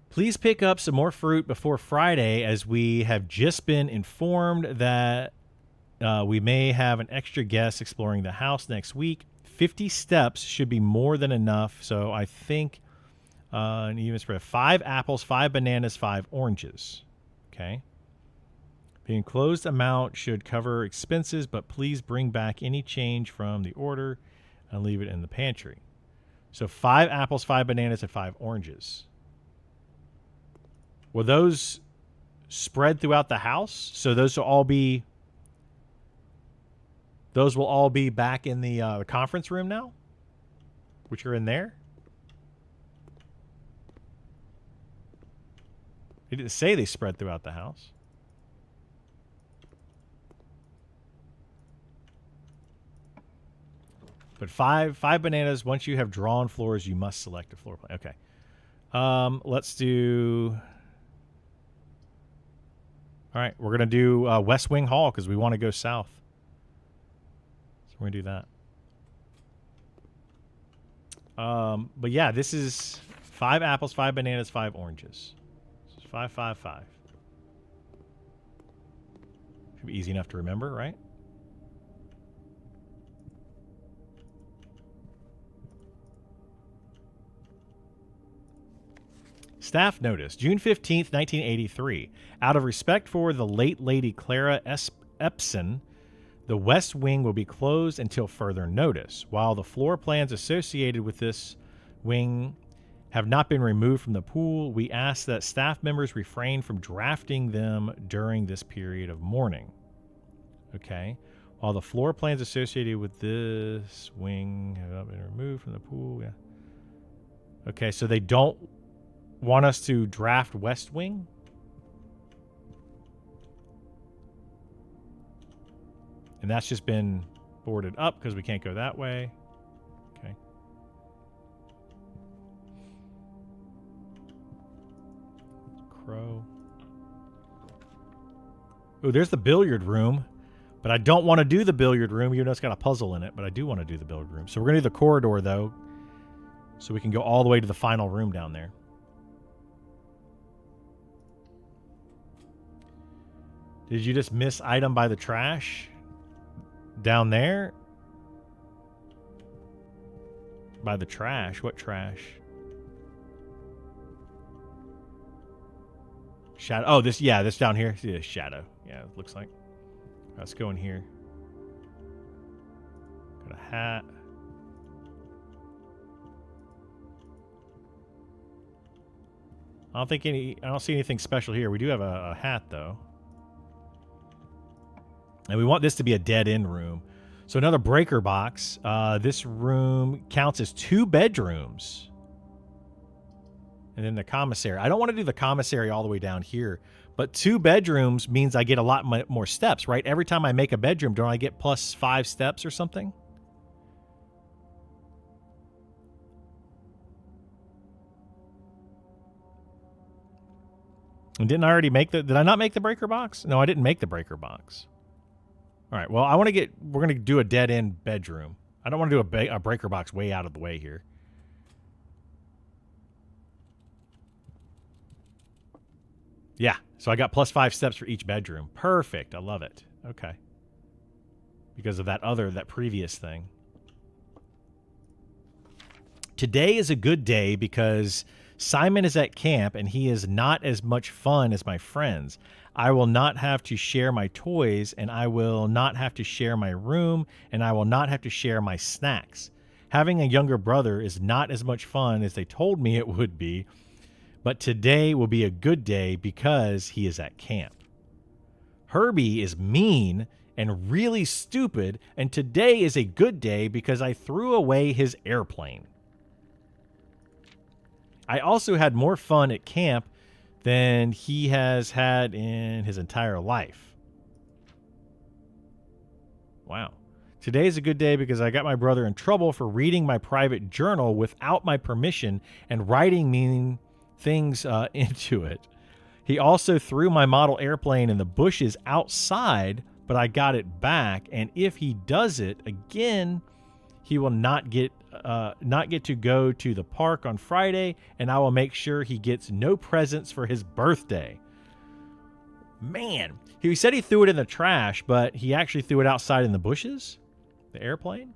Please pick up some more fruit before Friday, as we have just been informed that we may have an extra guest exploring the house next week. 50 steps should be more than enough. So I think an even spread of 5 apples, 5 bananas, 5 oranges. Okay. The enclosed amount should cover expenses, but please bring back any change from the order and leave it in the pantry. So 5 apples, 5 bananas, and 5 oranges. Will those spread throughout the house? So those will all be... Those will all be back in the conference room now? Which are in there? He didn't say they spread throughout the house. But five bananas. Once you have drawn floors, you must select a floor plan. Okay. Let's do... All right, we're going to do West Wing Hall because we want to go south. So we're going to do that. But yeah, this is 5 apples, 5 bananas, 5 oranges. So it's 5, 5, 5. Should be easy enough to remember, right? Staff notice, June 15th, 1983. Out of respect for the late Lady Clara Epson, the West Wing will be closed until further notice. While the floor plans associated with this wing have not been removed from the pool, we ask that staff members refrain from drafting them during this period of mourning. Okay. While the floor plans associated with this wing have not been removed from the pool. Yeah. Okay, so they don't want us to draft West Wing? And that's just been boarded up because we can't go that way. Okay. Crow. Oh, there's the billiard room. But I don't want to do the billiard room, even though it's got a puzzle in it. But I do want to do the billiard room. So we're going to do the corridor, though, so we can go all the way to the final room down there. Did you just miss item by the trash? Down there? By the trash? What trash? Shadow. Oh, this down here. See, this shadow. Yeah, it looks like. Let's go in here. Got a hat. I don't see anything special here. We do have a hat though. And we want this to be a dead end room. So another breaker box. This room counts as 2 bedrooms. And then the commissary. I don't want to do the commissary all the way down here. But 2 bedrooms means I get a lot more steps, right? Every time I make a bedroom, don't I get plus 5 steps or something? And didn't I already make did I not make the breaker box? No, I didn't make the breaker box. All right, well, we're going to do a dead end bedroom. I don't want to do a breaker box way out of the way here. Yeah, so I got plus 5 steps for each bedroom. Perfect, I love it. Okay. Because of that previous thing. Today is a good day because Simon is at camp and he is not as much fun as my friends. I will not have to share my toys, and I will not have to share my room, and I will not have to share my snacks. Having a younger brother is not as much fun as they told me it would be, but today will be a good day because he is at camp. Herbie is mean and really stupid, and today is a good day because I threw away his airplane. I also had more fun at camp than he has had in his entire life. Wow. Today is a good day because I got my brother in trouble for reading my private journal without my permission and writing mean things into it. He also threw my model airplane in the bushes outside, but I got it back. And if he does it again, he will not get to go to the park on Friday, and I will make sure he gets no presents for his birthday. Man, he said he threw it in the trash, but he actually threw it outside in the bushes? The airplane?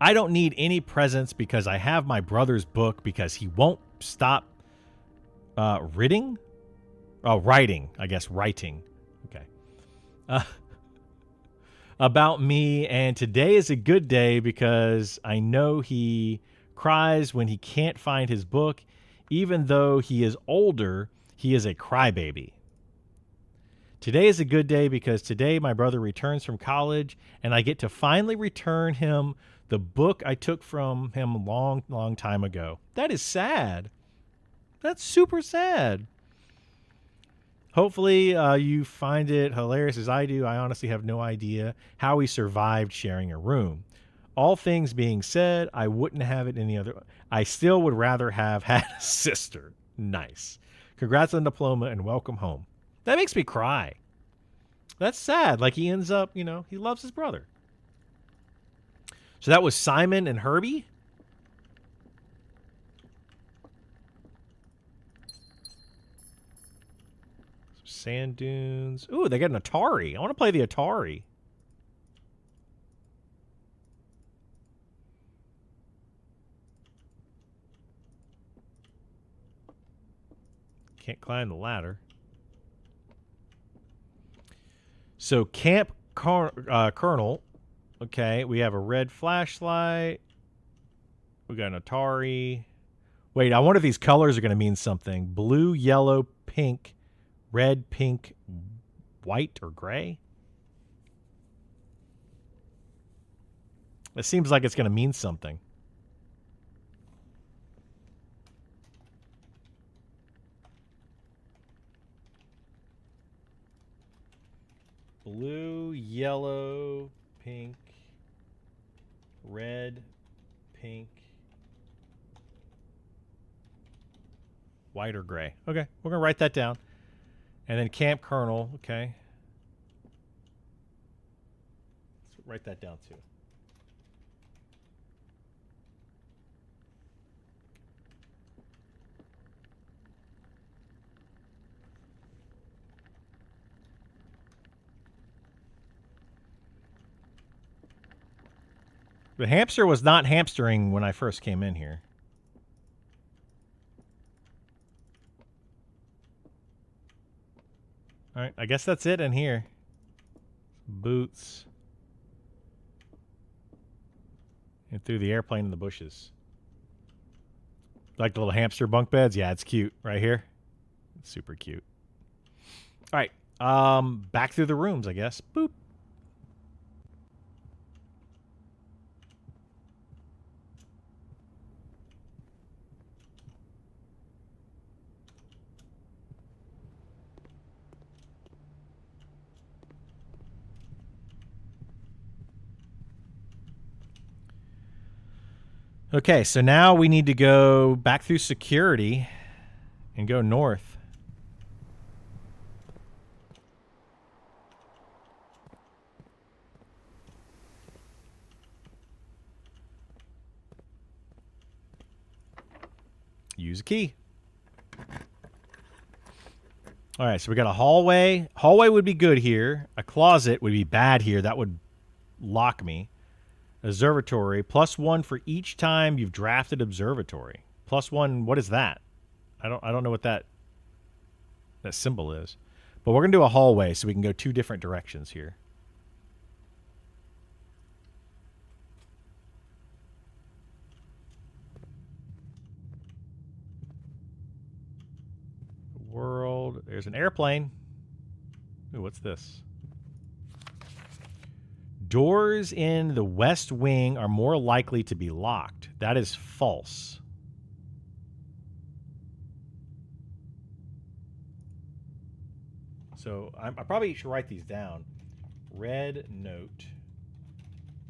I don't need any presents because I have my brother's book because he won't stop writing. Oh, writing. I guess writing. Okay. about me, and today is a good day because I know he cries when he can't find his book. Even though he is older, he is a crybaby. Today is a good day because today my brother returns from college and I get to finally return him the book I took from him a long, long time ago. That is sad. That's super sad. Hopefully you find it hilarious as I do. I honestly have no idea how he survived sharing a room. All things being said, I wouldn't have it any other. I still would rather have had a sister. Nice. Congrats on the diploma and welcome home. That makes me cry. That's sad. Like he ends up, he loves his brother. So that was Simon and Herbie. Sand dunes. Ooh, they got an Atari. I want to play the Atari. Can't climb the ladder. So Camp Colonel. Okay, we have a red flashlight. We got an Atari. Wait, I wonder if these colors are going to mean something. Blue, yellow, pink, red, pink, white, or gray? It seems like it's going to mean something. Blue, yellow, pink, red, pink, white, or gray. Okay, we're going to write that down. And then Camp Colonel, okay. Let's write that down too. The hamster was not hamstering when I first came in here. All right, I guess that's it in here. Boots. And threw the airplane in the bushes. Like the little hamster bunk beds? Yeah, it's cute. Right here. It's super cute. All right. Back through the rooms, I guess. Boop. Okay, so now we need to go back through security and go north. Use a key. All right, so we got a hallway. Hallway would be good here. A closet would be bad here. That would lock me. Observatory, +1 for each time you've drafted observatory. +1, what is that? I don't know what that symbol is. But we're going to do a hallway so we can go 2 different directions here. World, there's an airplane. Ooh, what's this? Doors in the west wing are more likely to be locked. That is false. So I probably should write these down. Red note.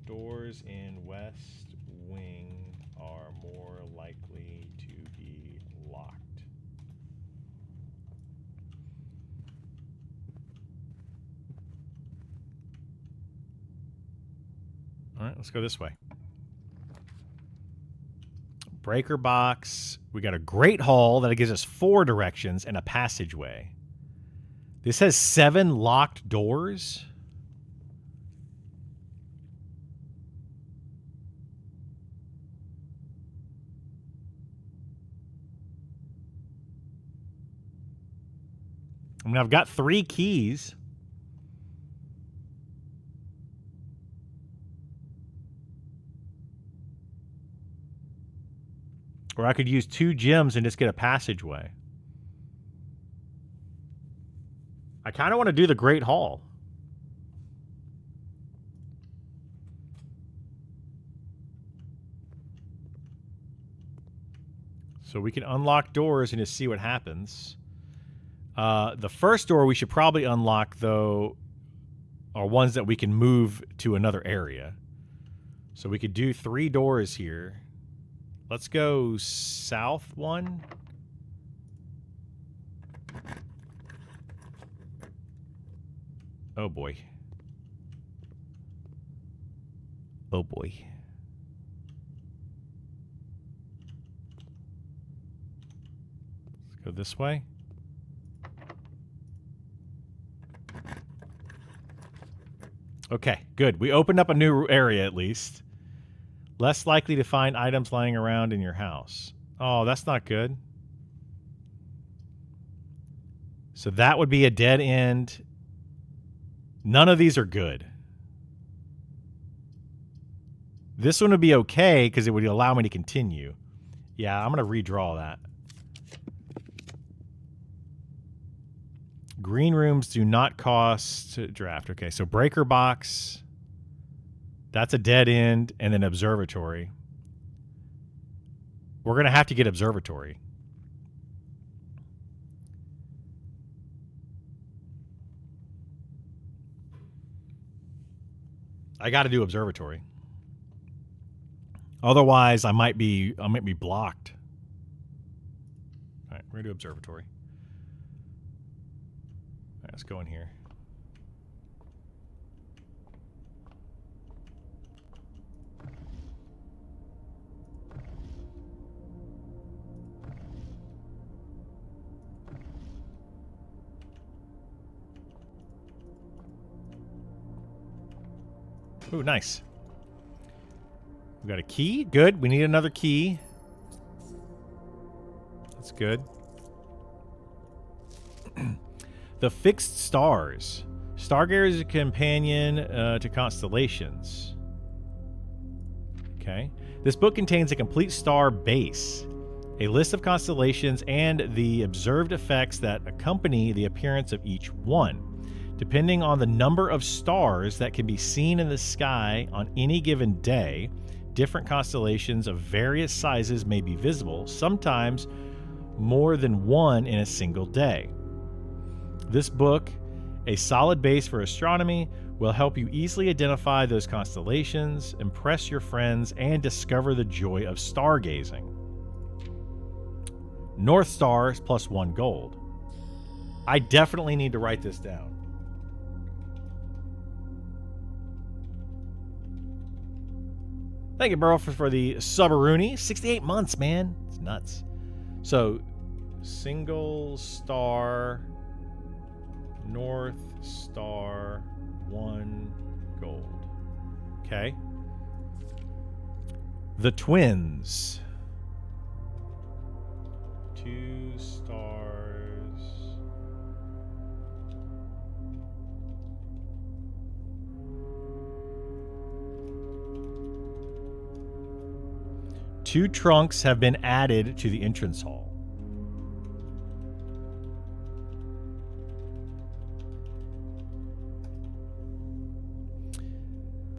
Doors in west wing are more likely to be locked. All right, let's go this way. Breaker box. We got a great hall that gives us 4 directions and a passageway. This has 7 locked doors. I mean, I've got 3 keys. Or I could use 2 gems and just get a passageway. I kind of want to do the Great Hall. So we can unlock doors and just see what happens. The first door we should probably unlock, though, are ones that we can move to another area. So we could do 3 doors here. Let's go south 1. Oh boy. Oh boy. Let's go this way. Okay, good. We opened up a new area at least. Less likely to find items lying around in your house. Oh, that's not good. So that would be a dead end. None of these are good. This one would be okay because it would allow me to continue. Yeah, I'm going to redraw that. Green rooms do not cost to draft. Okay, so breaker box. That's a dead end, and then observatory. We're going to have to get observatory. I got to do observatory. Otherwise, I might be blocked. All right, we're going to do observatory. All right, let's go in here. Ooh, nice. We got a key. Good. We need another key. That's good. The fixed stars. Stargazer is a companion to constellations. Okay. This book contains a complete star base, a list of constellations, and the observed effects that accompany the appearance of each one. Depending on the number of stars that can be seen in the sky on any given day, different constellations of various sizes may be visible, sometimes more than one in a single day. This book, a solid base for astronomy, will help you easily identify those constellations, impress your friends, and discover the joy of stargazing. North Stars plus 1 gold. I definitely need to write this down. Thank you, Burl, for the Subaruni. 68 months, man. It's nuts. So, single star, North Star, 1 gold. Okay. The Twins. 2 stars. Two trunks have been added to the entrance hall.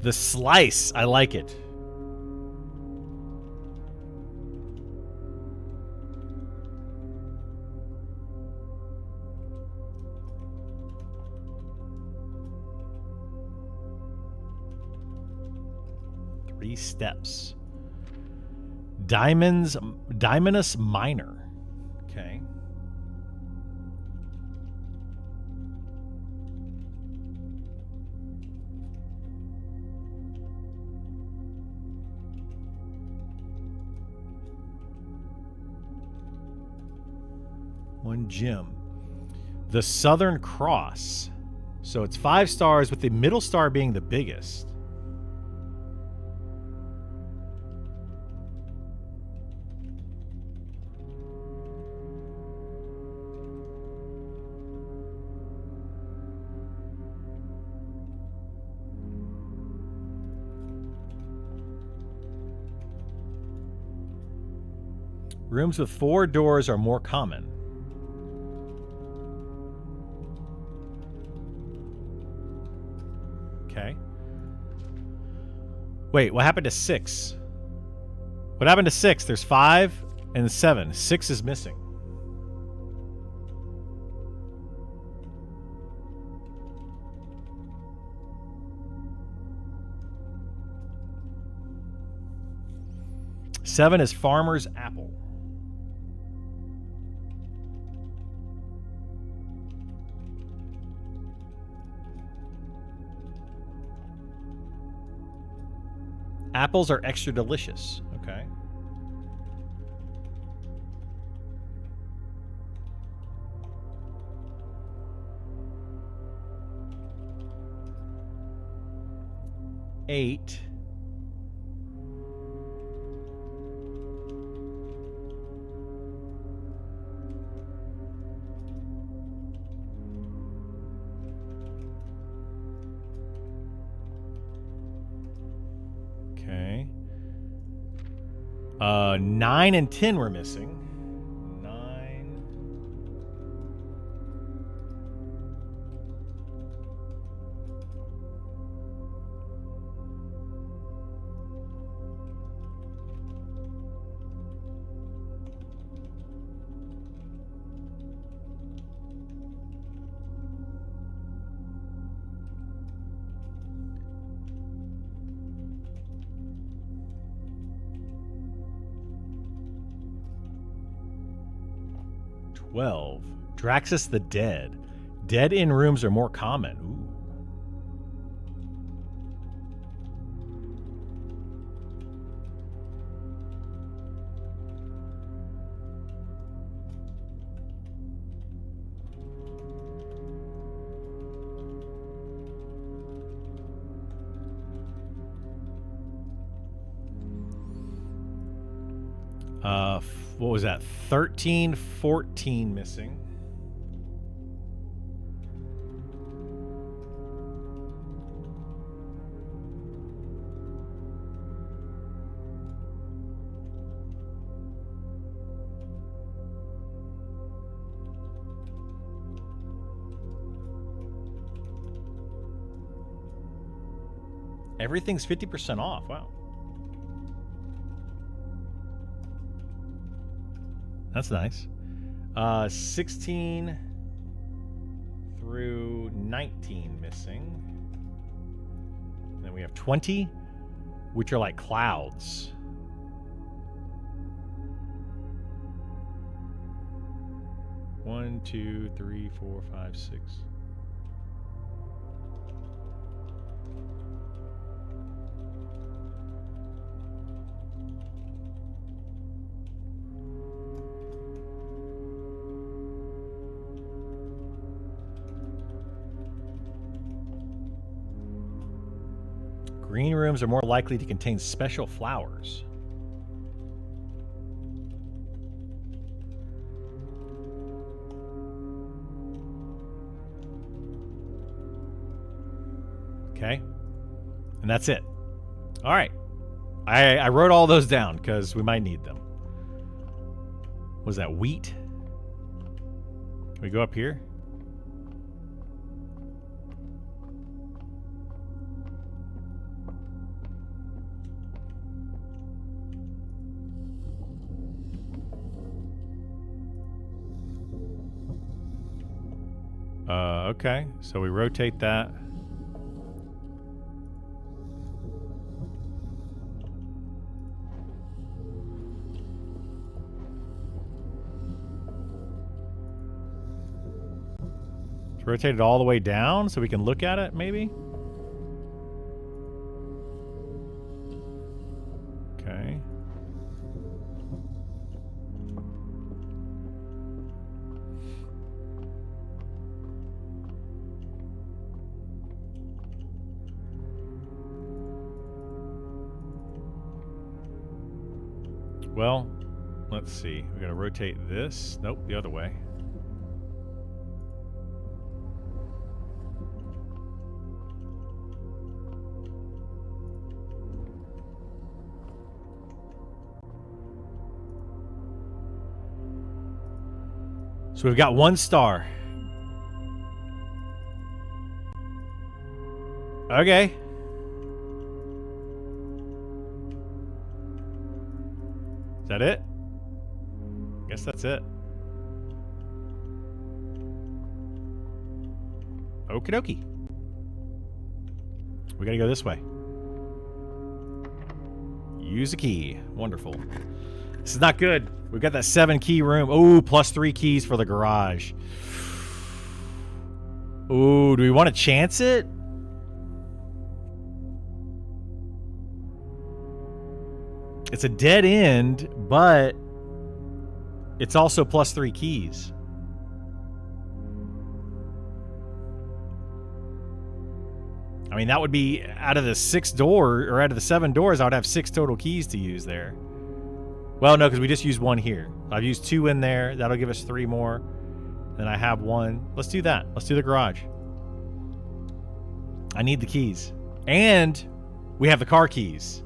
The Slice. I like it. Three steps. Diamondus Minor. Okay. One gem. The Southern Cross. So it's 5 stars, with the middle star being the biggest. Rooms with 4 doors are more common. Okay. Wait, what happened to 6? What happened to 6? There's 5 and 7. 6 is missing. Seven is Farmer's Apple. Apples are extra delicious. Okay. Eight. Okay. 9 and 10 were missing. 9. Twelve. Draxus the Dead. Dead in rooms are more common. Ooh. What was that? 13, 14 missing. Everything's 50% off. Wow. That's nice. 16 through 19 missing. And then we have 20, which are like clouds. One, two, three, 4, 5, 6. Green rooms are more likely to contain special flowers. Okay. And that's it. All right. I wrote all those down because we might need them. Was that wheat? Can we go up here? Okay, so we rotate that. Let's rotate it all the way down so we can look at it, maybe? Okay. Well, let's see. We gotta rotate this. Nope, the other way. So we've got 1 star. Okay. Is that it? Guess that's it. Okie dokie. We gotta go this way. Use a key. Wonderful. This is not good. We've got that 7 key room. Ooh, plus 3 keys for the garage. Ooh, do we want to chance it? It's a dead end, but it's also plus 3 keys. I mean, that would be out of the 6 door, or out of the 7 doors, I would have 6 total keys to use there. Well, no, because we just used 1 here. I've used 2 in there. That'll give us 3 more. Then I have 1. Let's do that. Let's do the garage. I need the keys. And we have the car keys.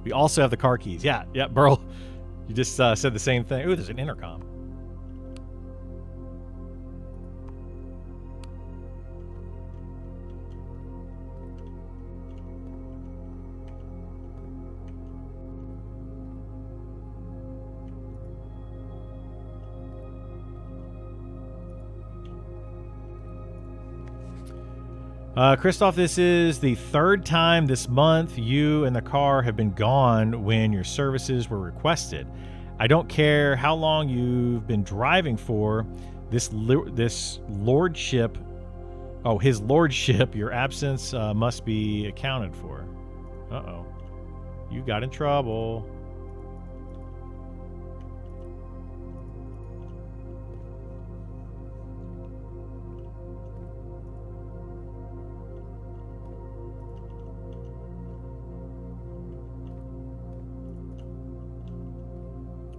We also have the car keys. Yeah, Burl, you just said the same thing. Ooh, there's an intercom. Christoph, this is the 3rd time this month you and the car have been gone when your services were requested. I don't care how long you've been driving for. This lordship, his lordship, your absence must be accounted for. Uh-oh. You got in trouble.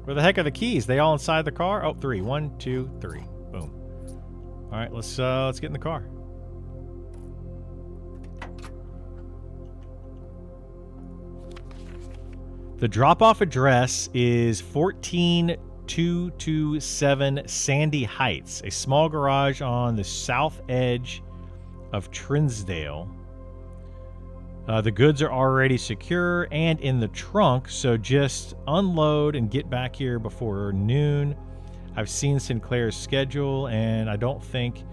Where the heck are the keys? They all inside the car? Oh, 3. 1, 2, 3. Boom. All right, let's get in the car. The drop-off address is 14227 Sandy Heights, a small garage on the south edge of Trinsdale. The goods are already secure and in the trunk, so just unload and get back here before noon. I've seen Sinclair's schedule, and I don't think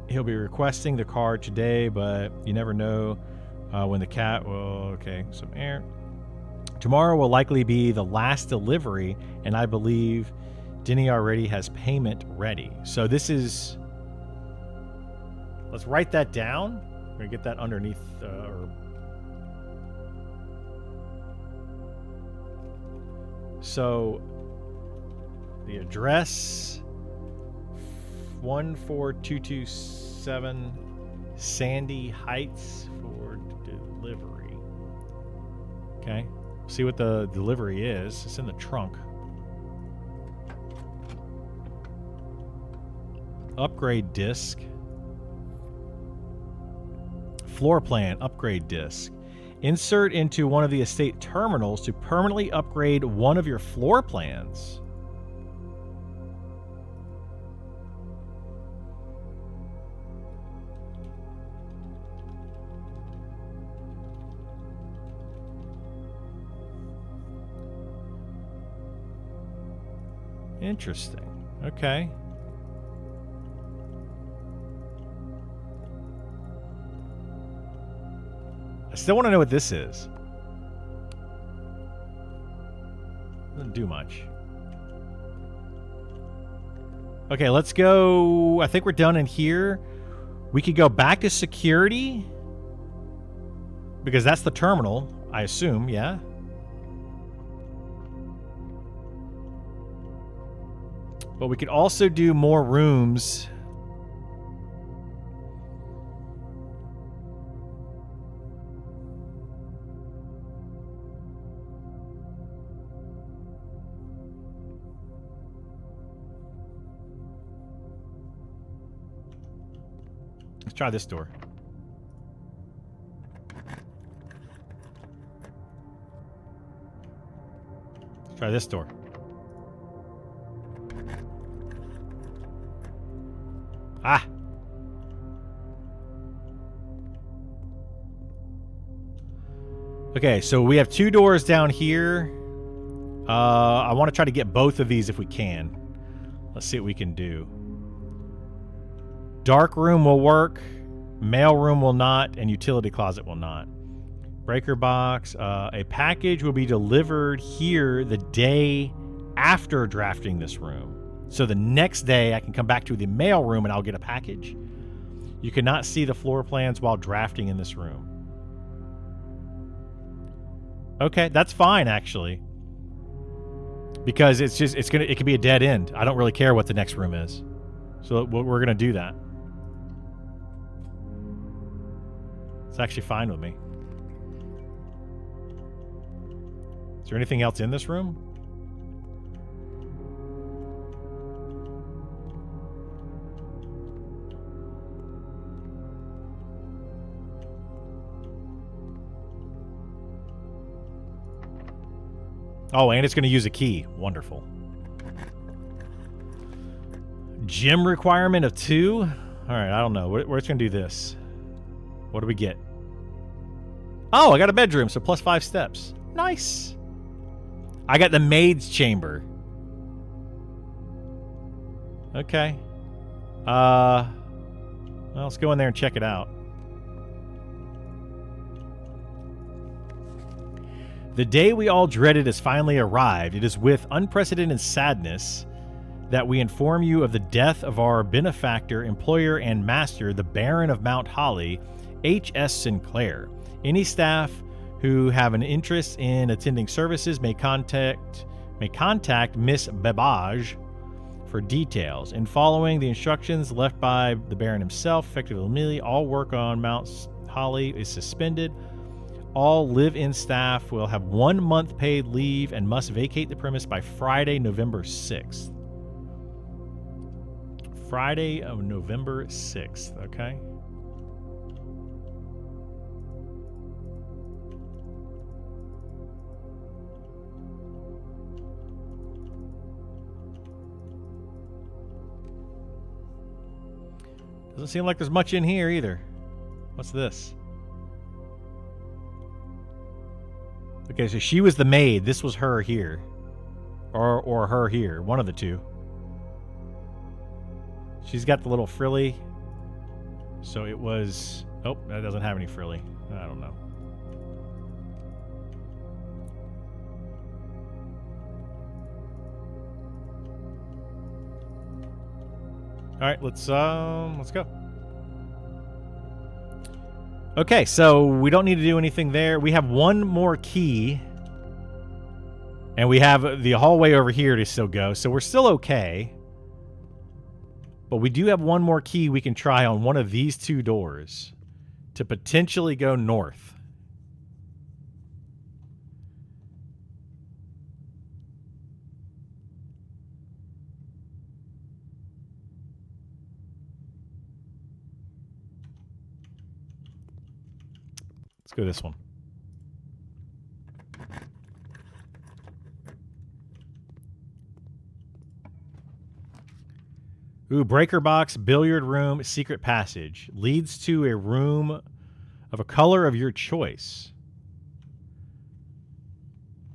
he'll be requesting the car today, but you never know when the cat will... Okay, some air. Tomorrow will likely be the last delivery, and I believe Denny already has payment ready. So this is... Let's write that down. We're going to get that underneath... So, the address, 14227 Sandy Heights for delivery. Okay, see what the delivery is. It's in the trunk. Upgrade disc. Floor plan upgrade disc. Insert into one of the estate terminals to permanently upgrade one of your floor plans. Interesting. Okay. I still want to know what this is. Doesn't do much. Okay, let's go. I think we're done in here. We could go back to security. Because that's the terminal, I assume, yeah? But we could also do more rooms. Let's try this door. Let's try this door. Ah. Okay, so we have 2 doors down here. I want to try to get both of these if we can. Let's see what we can do. Dark room will work. Mail room will not. And utility closet will not. Breaker box. A package will be delivered here the day after drafting this room. So the next day I can come back to the mail room and I'll get a package. You cannot see the floor plans while drafting in this room. Okay, that's fine actually. Because it could be a dead end. I don't really care what the next room is. So we're gonna do that. It's actually fine with me. Is there anything else in this room? Oh, and it's going to use a key. Wonderful. Gym requirement of 2? All right, I don't know. We're just going to do this. What do we get? Oh, I got a bedroom, so plus 5 steps. Nice. I got the maid's chamber. Okay. Well, let's go in there and check it out. The day we all dreaded has finally arrived. It is with unprecedented sadness that we inform you of the death of our benefactor, employer, and master, the Baron of Mount Holly, H.S. Sinclair. Any staff who have an interest in attending services may contact Miss Babbage for details. In following the instructions left by the Baron himself, effective immediately, all work on Mount Holly is suspended. All live-in staff will have 1 month paid leave and must vacate the premise by Friday, November 6th. Friday of November 6th, okay? Doesn't seem like there's much in here either. What's this? Okay, so she was the maid. This was her here. Or her here. One of the two. She's got the little frilly. So it was... Oh, that doesn't have any frilly. I don't know. Alright, let's go. Okay, so we don't need to do anything there. We have 1 more key. And we have the hallway over here to still go. So we're still okay. But we do have 1 more key we can try on one of these 2 doors to potentially go north. Let's go this one. Ooh, breaker box, billiard room, secret passage. Leads to a room of a color of your choice.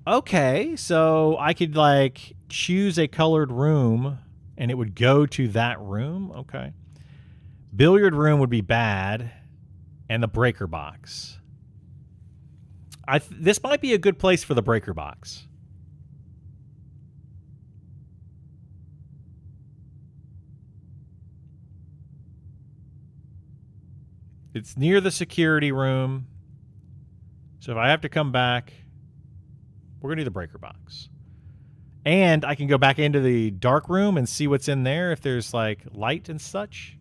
Okay, so I could, like, choose a colored room, and it would go to that room? Okay. Billiard room would be bad, and the breaker box. This might be a good place for the breaker box. It's near the security room. So if I have to come back, we're going to do the breaker box. And I can go back into the dark room and see what's in there if there's, like, light and such.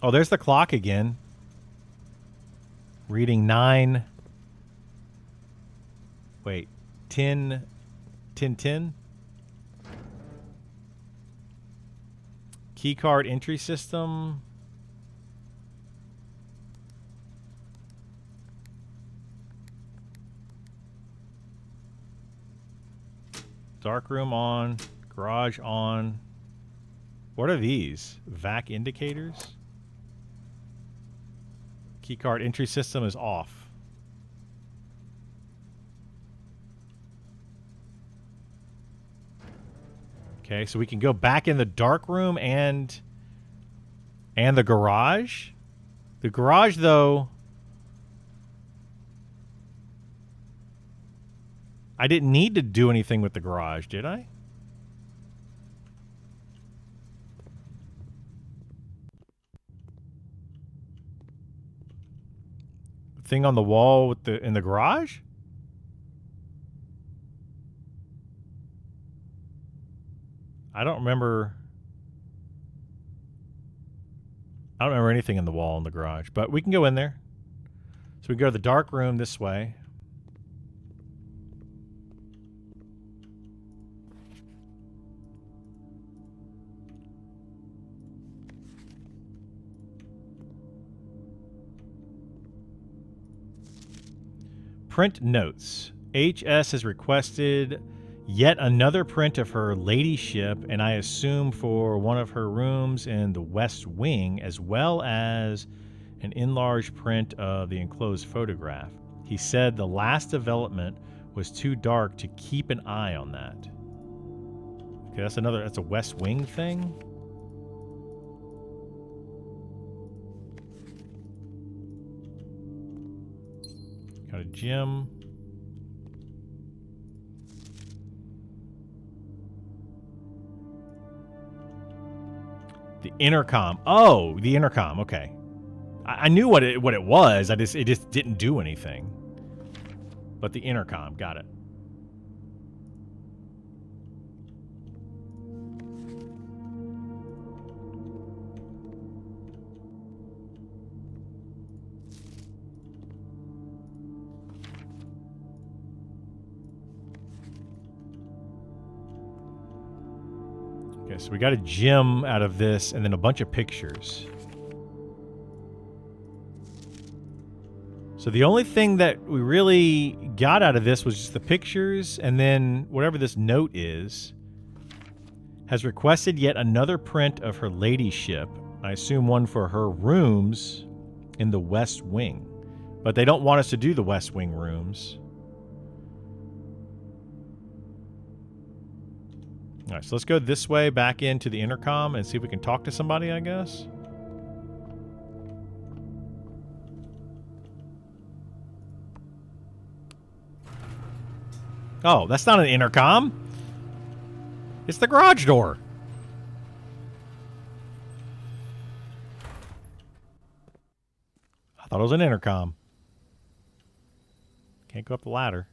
Oh, there's the clock again. Reading 9. Wait, 10. 1010. Keycard entry system. Dark room on. Garage on. What are these? Vac indicators? Keycard entry system is off. Okay, so we can go back in the dark room and the garage. The garage, though, I didn't need to do anything with the garage, did I? The thing on the wall with in the garage? I don't remember anything in the wall in the garage, but we can go in there. So we go to the dark room this way. Print notes. HS has requested yet another print of her ladyship, and I assume for one of her rooms in the West Wing, as well as an enlarged print of the enclosed photograph. He said the last development was too dark to keep an eye on that. Okay, that's a West Wing thing? Got a gym. The intercom. Oh, the intercom. Okay, I knew what it was. It just didn't do anything. But the intercom, got it. Okay, so we got a gym out of this, and then a bunch of pictures. So the only thing that we really got out of this was just the pictures, and then whatever this note is, has requested yet another print of her ladyship. I assume one for her rooms in the West Wing. But they don't want us to do the West Wing rooms. All right, so let's go this way back into the intercom and see if we can talk to somebody, I guess. Oh, that's not an intercom. It's the garage door. I thought it was an intercom. Can't go up the ladder.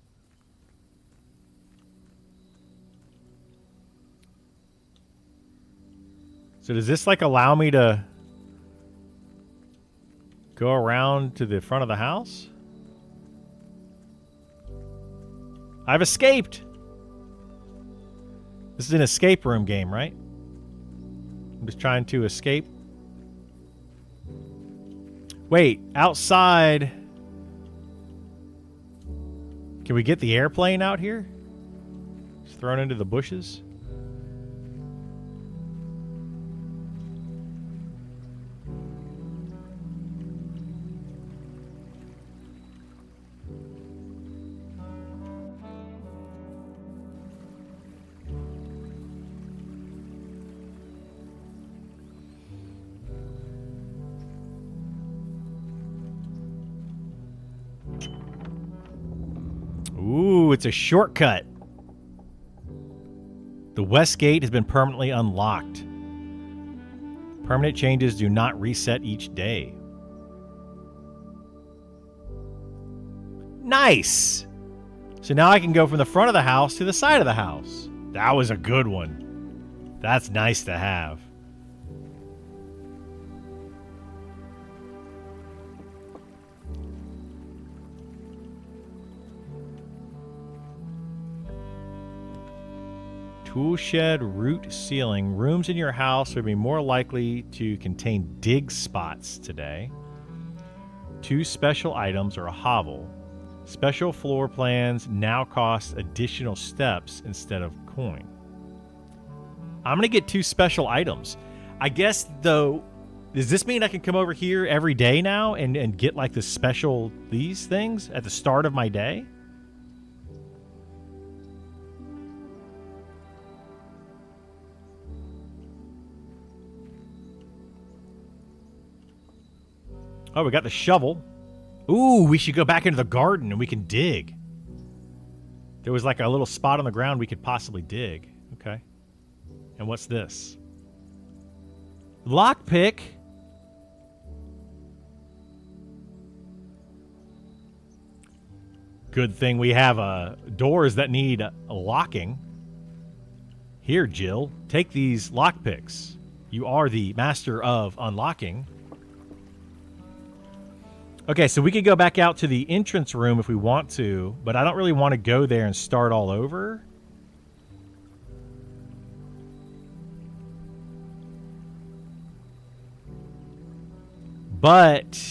So does this like allow me to go around to the front of the house? I've escaped. This is an escape room game, right? I'm just trying to escape. Wait, outside. Can we get the airplane out here? Just thrown into the bushes. Ooh, it's a shortcut. The west gate has been permanently unlocked. Permanent changes do not reset each day. Nice! So now I can go from the front of the house to the side of the house. That was a good one. That's nice to have. Tool shed, root ceiling. Rooms in your house would be more likely to contain dig spots today. 2 special items or a hovel. Special floor plans now cost additional steps instead of coin. I'm going to get 2 special items. I guess, though, does this mean I can come over here every day now and get, like, these things at the start of my day? Oh, we got the shovel. Ooh, we should go back into the garden and we can dig. There was like a little spot on the ground we could possibly dig. Okay. And what's this? Lockpick. Good thing we have doors that need locking. Here, Jill, take these lockpicks. You are the master of unlocking. Okay, so we could go back out to the entrance room if we want to, but I don't really want to go there and start all over. But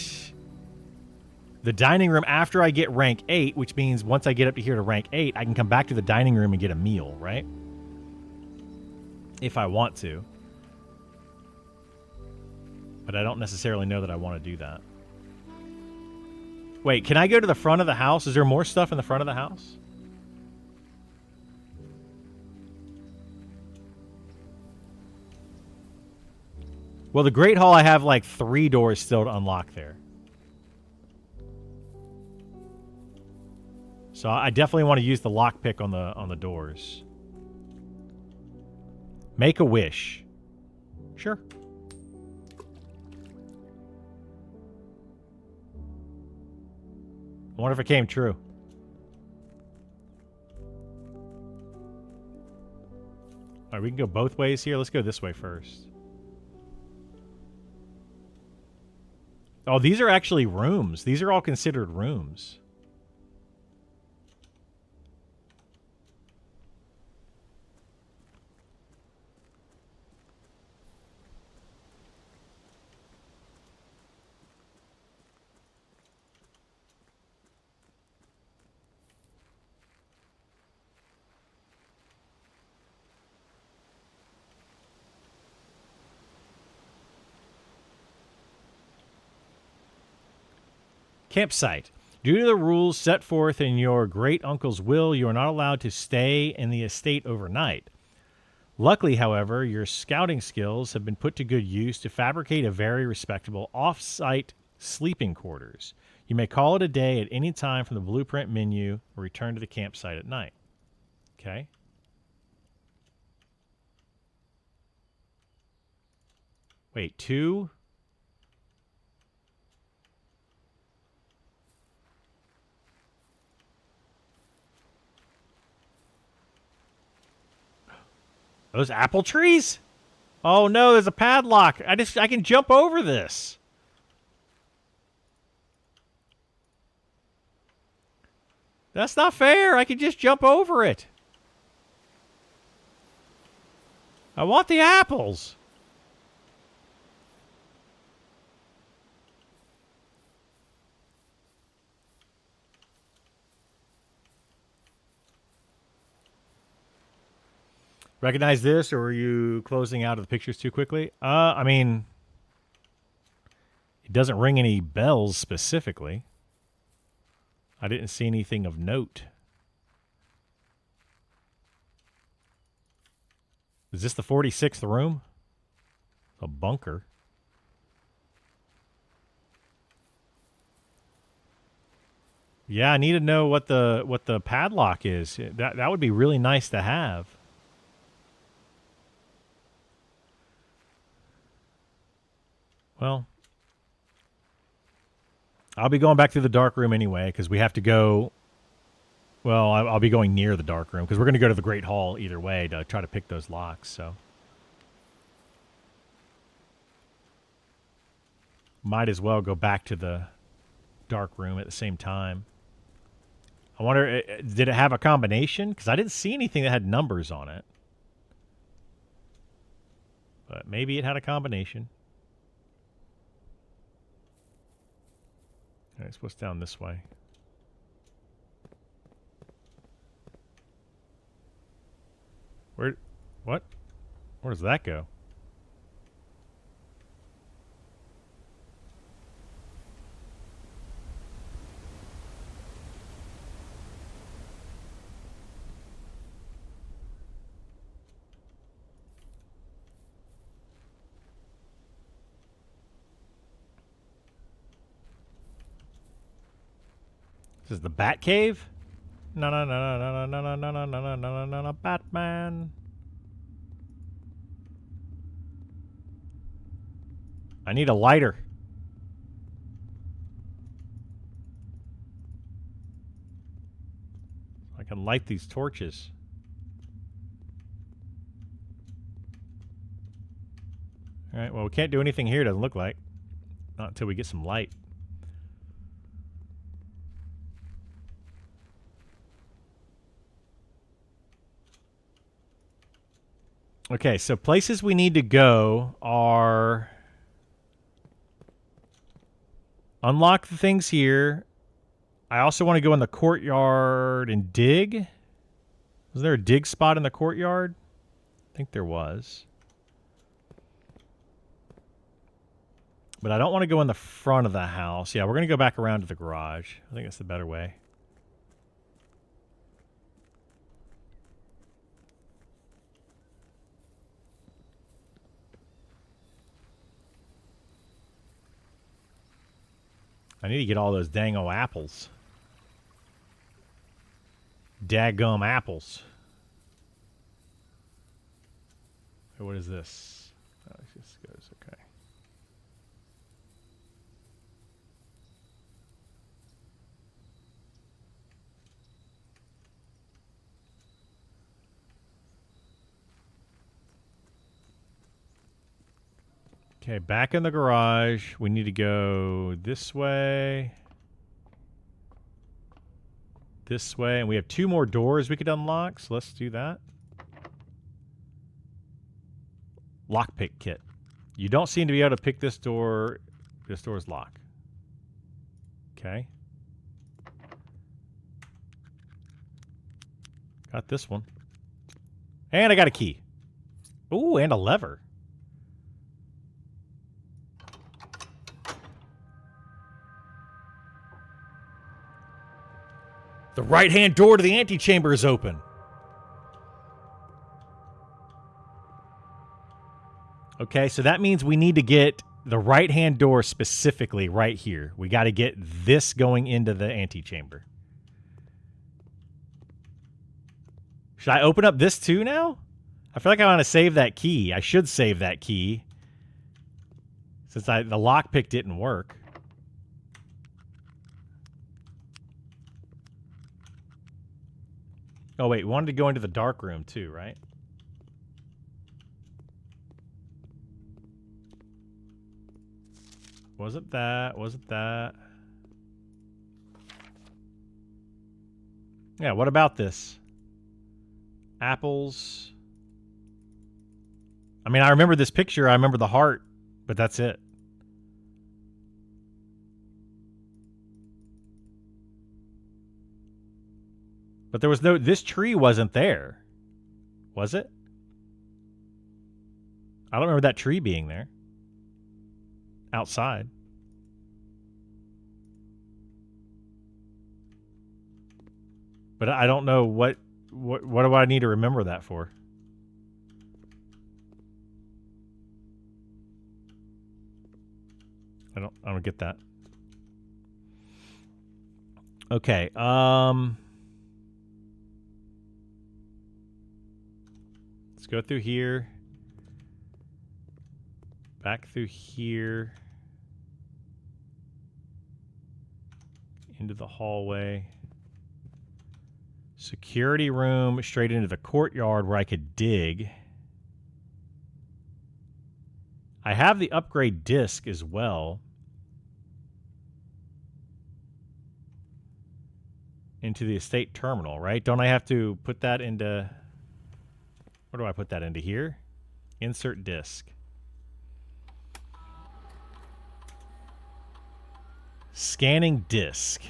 the dining room, after I get rank 8, which means once I get up to here to rank 8, I can come back to the dining room and get a meal, right? If I want to. But I don't necessarily know that I want to do that. Wait, can I go to the front of the house? Is there more stuff in the front of the house? Well, the Great Hall, I have like 3 doors still to unlock there. So I definitely want to use the lockpick on the doors. Make a wish. Sure. I wonder if it came true. All right, we can go both ways here. Let's go this way first. Oh, these are actually rooms. These are all considered rooms. Campsite. Due to the rules set forth in your great uncle's will, you are not allowed to stay in the estate overnight. Luckily, however, your scouting skills have been put to good use to fabricate a very respectable off-site sleeping quarters. You may call it a day at any time from the blueprint menu or return to the campsite at night. Okay. Wait, 2? Those apple trees? Oh no, there's a padlock. I can jump over this. That's not fair. I can just jump over it. I want the apples. Recognize this, or are you closing out of the pictures too quickly? I mean, it doesn't ring any bells specifically. I didn't see anything of note. Is this the 46th room? A bunker. Yeah, I need to know what the padlock is. That would be really nice to have. Well, I'll be going back through the dark room anyway, because we have to go... Well, I'll be going near the dark room, because we're going to go to the Great Hall either way to try to pick those locks, so... Might as well go back to the dark room at the same time. I wonder, did it have a combination? Because I didn't see anything that had numbers on it. But maybe it had a combination. All right, so what's down this way? What? Where does that go? This is the Bat Cave? No, no, no, no, no, no, no, no, no, no, no, no, no, Batman. I need a lighter. I can light these torches. Alright, well, we can't do anything here, doesn't look like. Not until we get some light. Okay, so places we need to go are... Unlock the things here. I also want to go in the courtyard and dig. Was there a dig spot in the courtyard? I think there was. But I don't want to go in the front of the house. Yeah, we're going to go back around to the garage. I think that's the better way. I need to get all those dang-o apples. Daggum apples. Hey, what is this? Oh, it just goes, okay. Okay, back in the garage. We need to go this way. This way. And we have 2 more doors we could unlock, so let's do that. Lockpick kit. You don't seem to be able to pick this door. This door is locked. Okay. Got this one. And I got a key. Ooh, and a lever. The right-hand door to the antechamber is open. Okay, so that means we need to get the right-hand door specifically right here. We got to get this going into the antechamber. Should I open up this too now? I feel like I want to save that key. I should save that key. Since the lockpick didn't work. Oh, wait. We wanted to go into the dark room, too, right? Wasn't that? Wasn't that? Yeah, what about this? Apples. I mean, I remember this picture. I remember the heart, but that's it. But there was no... This tree wasn't there. Was it? I don't remember that tree being there. Outside. But I don't know what do I need to remember that for? I don't get that. Okay, let's go through here. Back through here. Into the hallway. Security room straight into the courtyard where I could dig. I have the upgrade disc as well. Into the estate terminal, right? Don't I have to put that into... Where do I put that into here? Insert disc. Scanning disc.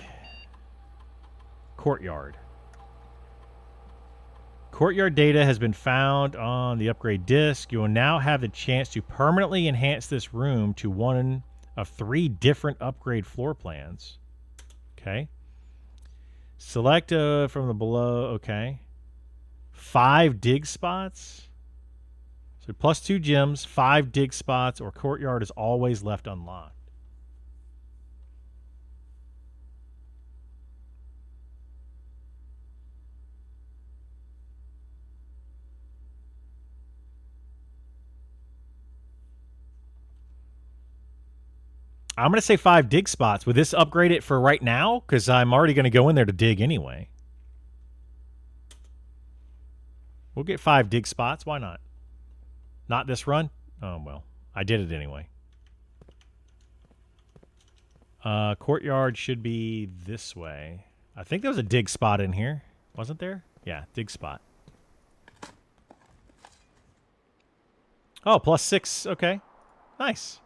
Courtyard. Courtyard data has been found on the upgrade disk. You will now have the chance to permanently enhance this room to one of 3 different upgrade floor plans. Okay. Select from the below. Okay. 5 dig spots. So plus 2 gems, 5 dig spots, or courtyard is always left unlocked. I'm going to say 5 dig spots. Would this upgrade it for right now? Because I'm already going to go in there to dig anyway. We'll get 5 dig spots. Why not? Not this run? Oh, well. I did it anyway. Courtyard should be this way. I think there was a dig spot in here. Wasn't there? Yeah, dig spot. Oh, plus 6. Okay. Nice.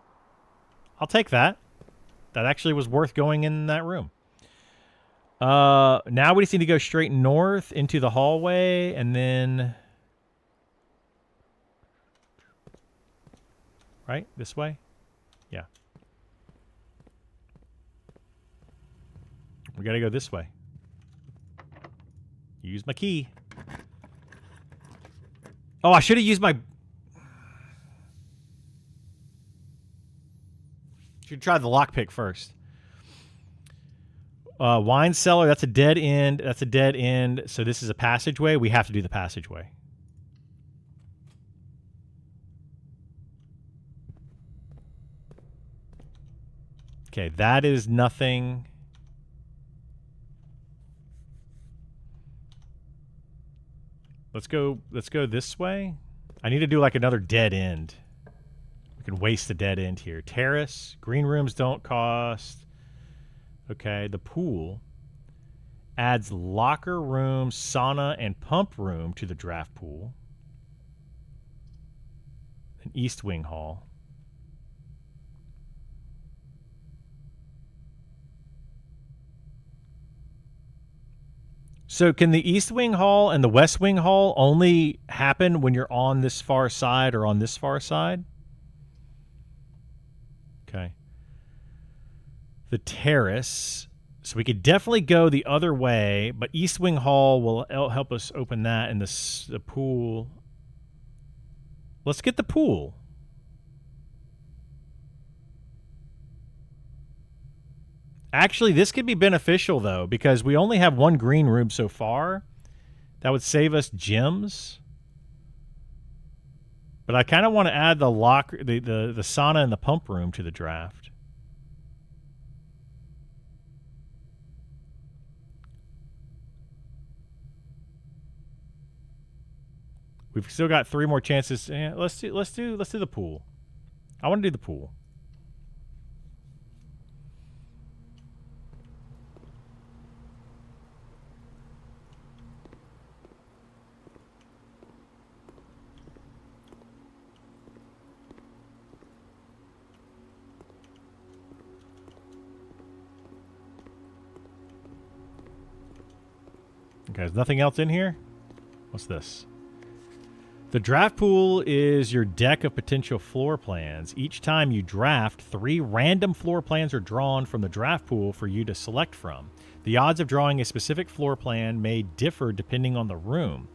I'll take that. That actually was worth going in that room. Now we just need to go straight north into the hallway and then... Right? This way? Yeah. We gotta go this way. Use my key. Oh, I should have used my... Should try the lockpick first. Wine cellar, that's a dead end. That's a dead end. So this is a passageway. We have to do the passageway. Okay, that is nothing. Let's go this way. I need to do like another dead end. We can waste the dead end here. Terrace. Green rooms don't cost. Okay, the pool adds locker room, sauna, and pump room to the draft pool. An East Wing Hall. So can the East Wing Hall and the West Wing Hall only happen when you're on this far side or on this far side? Okay. The terrace. So we could definitely go the other way, but East Wing Hall will help us open that, and the pool. Let's get the pool. Actually, this could be beneficial, though, because we only have 1 green room so far. That would save us gems. But I kind of want to add the sauna and the pump room to the draft. We've still got 3 more chances. Yeah, let's do the pool. I want to do the pool. Okay, there's nothing else in here? What's this? The draft pool is your deck of potential floor plans. Each time you draft, 3 random floor plans are drawn from the draft pool for you to select from. The odds of drawing a specific floor plan may differ depending on the room.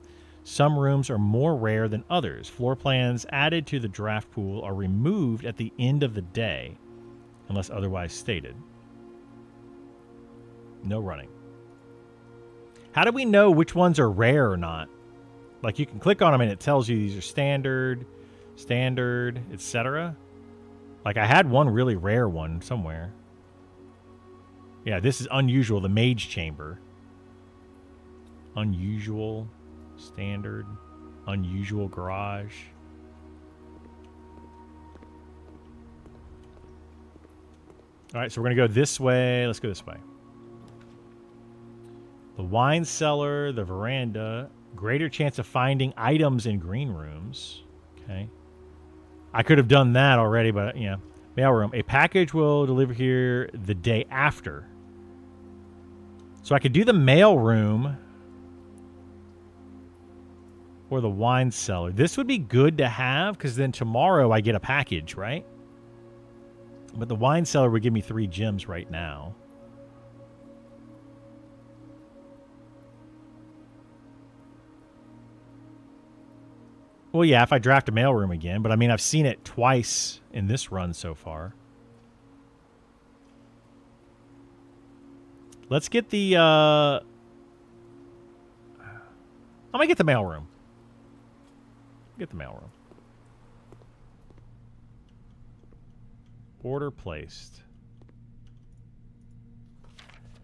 Some rooms are more rare than others. Floor plans added to the draft pool are removed at the end of the day, unless otherwise stated. No running. How do we know which ones are rare or not? Like, you can click on them and it tells you these are standard, etc. Like, I had one really rare one somewhere. Yeah, this is unusual, the Mage Chamber. Unusual, standard, unusual garage. All right, so we're going to go this way. Let's go this way. The wine cellar, the veranda, greater chance of finding items in green rooms. Okay. I could have done that already, but yeah. Mailroom. A package will deliver here the day after. So I could do the mailroom. or the wine cellar. This would be good to have because then tomorrow I get a package, right? But the wine cellar would give me 3 gems right now. Well, yeah, if I draft a mailroom again. But, I mean, I've seen it twice in this run so far. Let's get the... I'm going to get the mailroom. Get the mailroom. Order placed.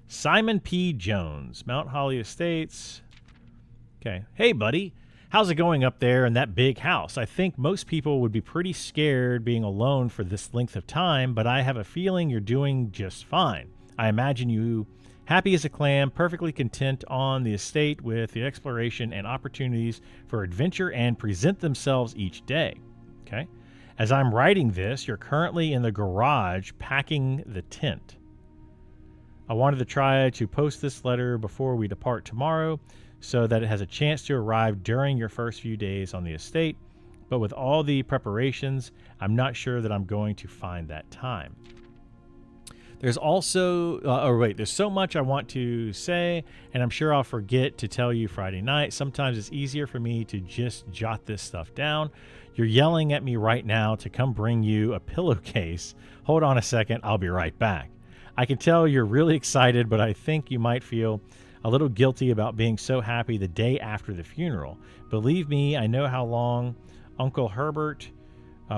Simon P. Jones, Mount Holly Estates. Okay. Hey, buddy. How's it going up there in that big house? I think most people would be pretty scared being alone for this length of time, but I have a feeling you're doing just fine. I imagine you happy as a clam, perfectly content on the estate with the exploration and opportunities for adventure and present themselves each day. Okay. As I'm writing this, you're currently in the garage packing the tent. I wanted to try to post this letter before we depart tomorrow so that it has a chance to arrive during your first few days on the estate, but with all the preparations, I'm not sure that I'm going to find that time. There's also, there's so much I want to say, and I'm sure I'll forget to tell you Friday night. Sometimes it's easier for me to just jot this stuff down. You're yelling at me right now to come bring you a pillowcase. Hold on a second, I'll be right back. I can tell you're really excited, but I think you might feel a little guilty about being so happy the day after the funeral. Believe me, I know how long Uncle Herbert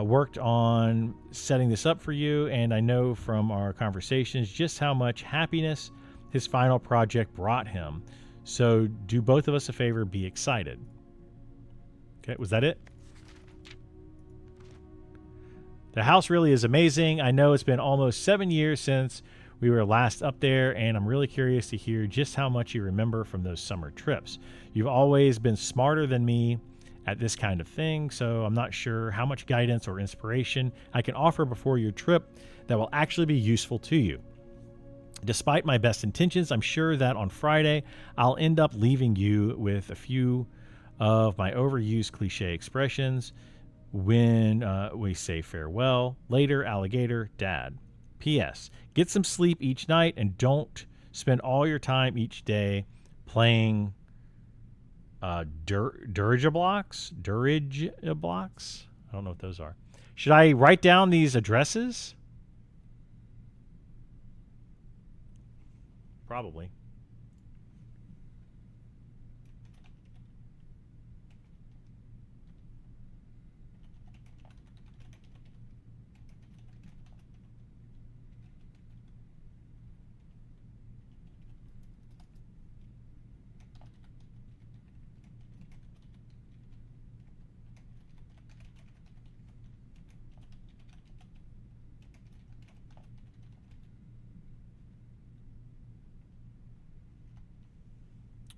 worked on setting this up for you, and I know from our conversations just how much happiness his final project brought him. So do both of us a favor, be excited. Okay, was that it? The house really is amazing. I know it's been almost 7 years since we were last up there, and I'm really curious to hear just how much you remember from those summer trips. You've always been smarter than me at this kind of thing, so I'm not sure how much guidance or inspiration I can offer before your trip that will actually be useful to you. Despite my best intentions, I'm sure that on Friday I'll end up leaving you with a few of my overused cliche expressions when we say farewell. Later, alligator, Dad. P.S. Get some sleep each night and don't spend all your time each day playing Durage blocks. I don't know what those are. Should I write down these addresses? Probably.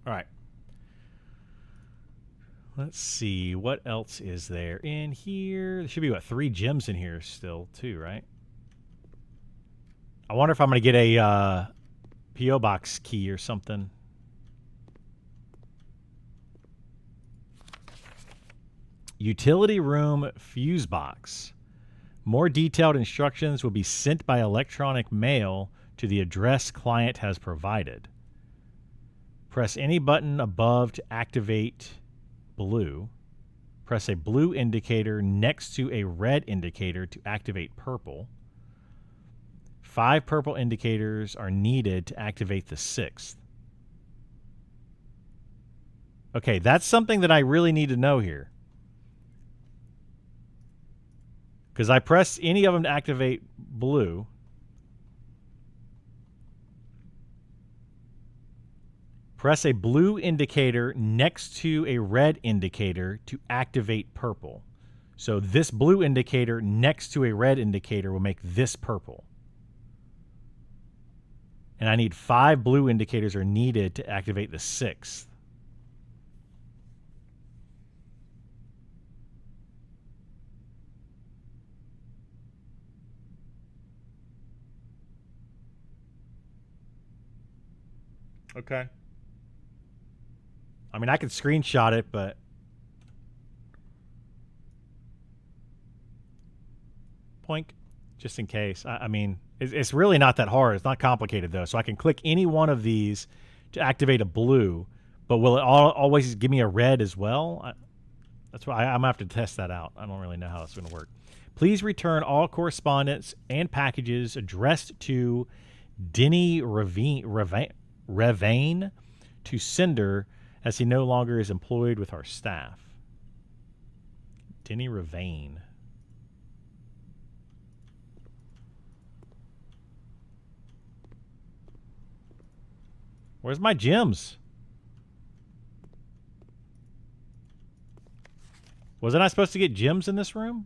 All right. Let's see. What else is there in here? There should be, 3 gems in here still, too, right? I wonder if I'm going to get a P.O. Box key or something. Utility room fuse box. More detailed instructions will be sent by electronic mail to the address client has provided. Press any button above to activate blue. Press a blue indicator next to a red indicator to activate purple. 5 purple indicators are needed to activate the 6th. Okay, that's something that I really need to know here. Because I press any of them to activate blue. Press a blue indicator next to a red indicator to activate purple. So this blue indicator next to a red indicator will make this purple. And I need 5 blue indicators are needed to activate the 6th. Okay. I mean, I could screenshot it, but Poink, just in case. I mean, it's really not that hard. It's not complicated, though. So I can click any one of these to activate a blue, but will it always give me a red as well? That's why I'm going to have to test that out. I don't really know how that's going to work. Please return all correspondence and packages addressed to Denny Ravane to sender, as he no longer is employed with our staff. Denny Ravane. Where's my gems? Wasn't I supposed to get gems in this room?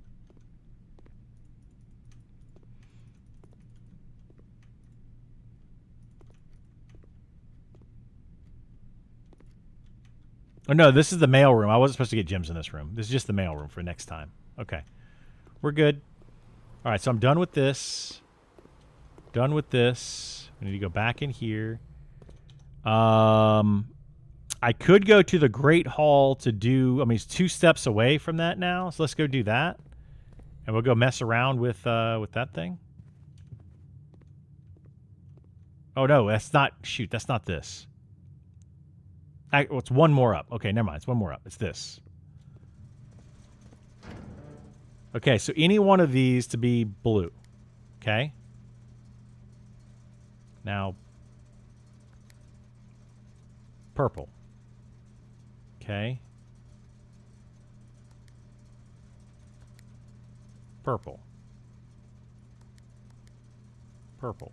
Oh, no, this is the mail room. I wasn't supposed to get gems in this room. This is just the mail room for next time. Okay. We're good. All right, so I'm done with this. Done with this. We need to go back in here. I could go to the Great Hall to do... I mean, it's 2 steps away from that now, so let's go do that. And we'll go mess around with that thing. Oh, no, that's not... Shoot, that's not this. It's one more up. Okay, never mind. It's one more up. It's this. Okay, so any one of these to be blue. Okay. Now, purple. Okay. Purple. Purple.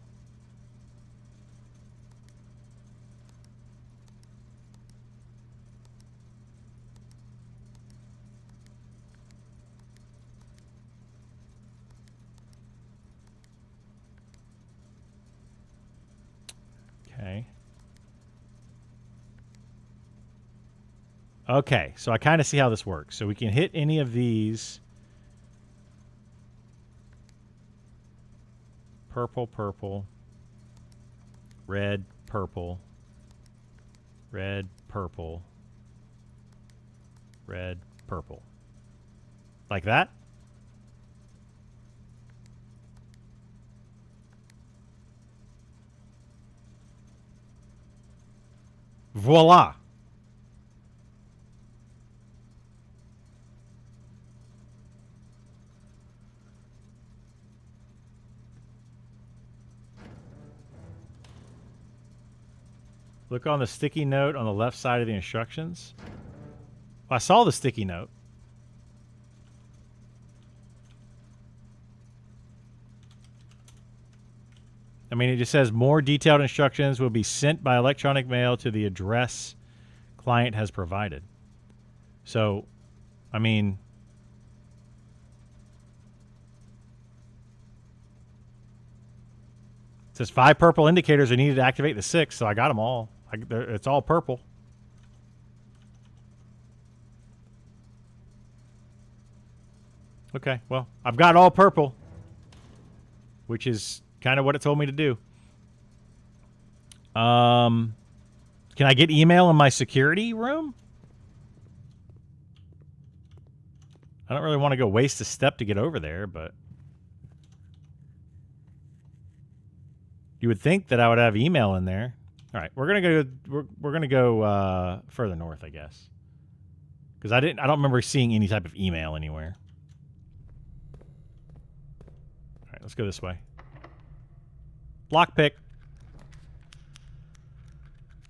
Okay. Okay, so I kind of see how this works. So we can hit any of these. Purple, purple. Red, purple. Red, purple. Red, purple. Like that? Voila. Look on the sticky note on the left side of the instructions. Well, I saw the sticky note. I mean, it just says more detailed instructions will be sent by electronic mail to the address client has provided. So, I mean, it says 5 purple indicators are needed to activate the 6, so I got them all. It's all purple. Okay, well, I've got all purple, which is kind of what it told me to do. Can I get email in my security room? I don't really want to go waste a step to get over there, but you would think that I would have email in there. All right, we're gonna go. We're gonna go further north, I guess, because I don't remember seeing any type of email anywhere. All right, let's go this way. Lockpick.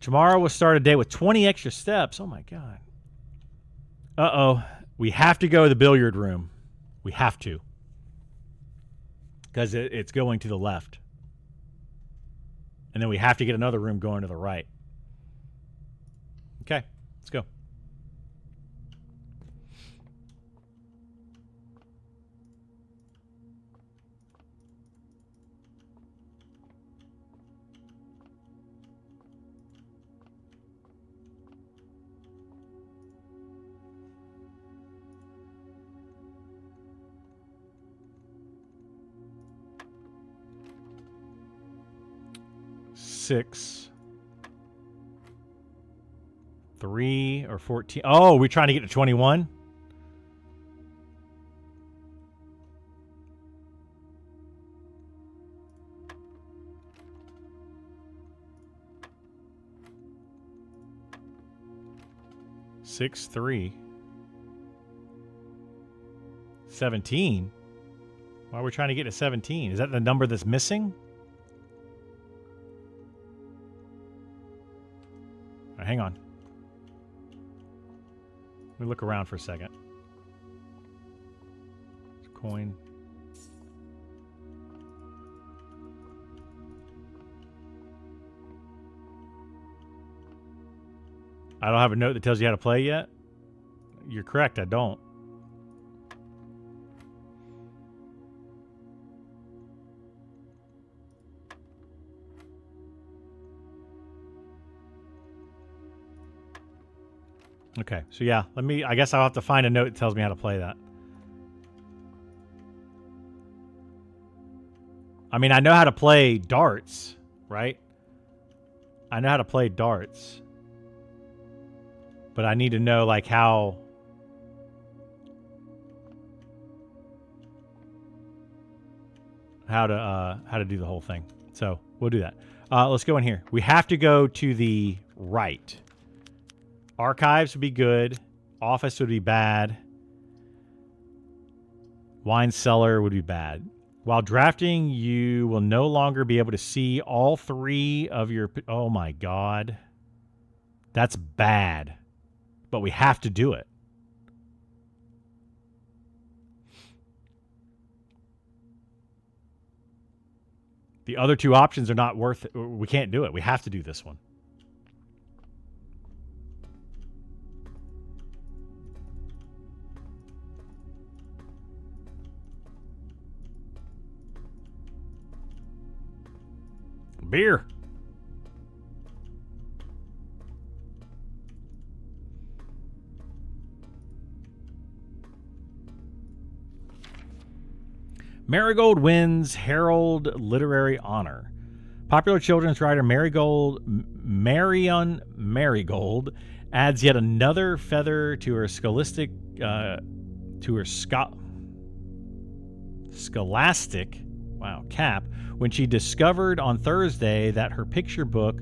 Tomorrow we'll start a day with 20 extra steps. Oh my god. Uh-oh. We have to go to the billiard room. We have to. Because it's going to the left. And then we have to get another room going to the right. Okay, let's go. Six, 3 or 14. Oh, we're trying to get to 21. 6-3. 17? Why are we trying to get to 17? Is that the number that's missing? All right, hang on. Let me look around for a second. Coin. I don't have a note that tells you how to play yet. You're correct, I don't. Okay, so yeah, I guess I'll have to find a note that tells me how to play that. I mean, I know how to play darts, right? I know how to play darts. But I need to know, like, how to do the whole thing. So we'll do that. Let's go in here. We have to go to the right. Archives would be good. Office would be bad. Wine cellar would be bad. While drafting, you will no longer be able to see all three of your... Oh, my God. That's bad. But we have to do it. The other two options are not worth it. We can't do it. We have to do this one. Beer. Marigold wins Herald Literary Honor. Popular children's writer Marion Marigold adds yet another feather to her scholastic cap when she discovered on Thursday that her picture book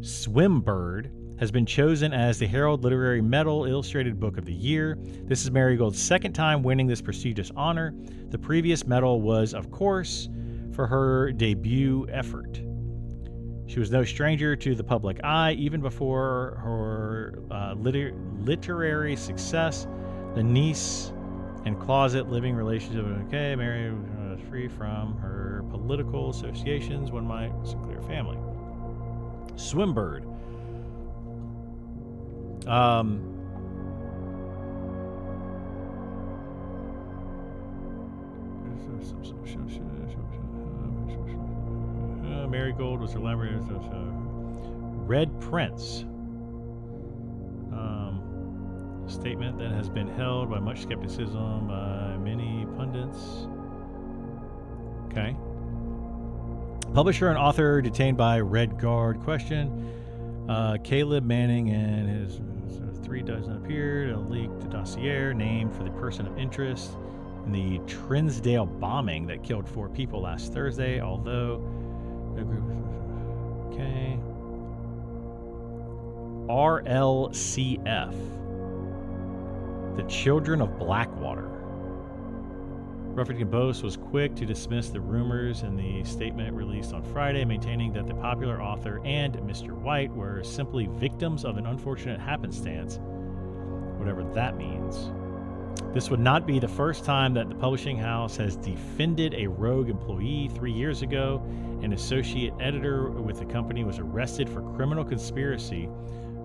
Swimbird has been chosen as the Herald Literary Medal Illustrated Book of the Year. This is Marigold's second time winning this prestigious honor. The previous medal was, of course, for her debut effort. She was no stranger to the public eye, even before her literary success. The niece and closet living relationship. Okay, Mary was free from her political associations when my Sinclair family. Swimbird. Marigold was elaborated as Red Prince. Statement that has been held by much skepticism by many pundits. Okay. Publisher and author detained by Red Guard. Question. Caleb Manning and his 3 dozen appeared. A leaked dossier named for the person of interest in the Trinsdale bombing that killed 4 people last Thursday, although the group... Okay. RLCF. The Children of Blackwater. Ruffington Post was quick to dismiss the rumors in the statement released on Friday, maintaining that the popular author and Mr. White were simply victims of an unfortunate happenstance, whatever that means. This would not be the first time that the publishing house has defended a rogue employee. 3 years ago, an associate editor with the company was arrested for criminal conspiracy,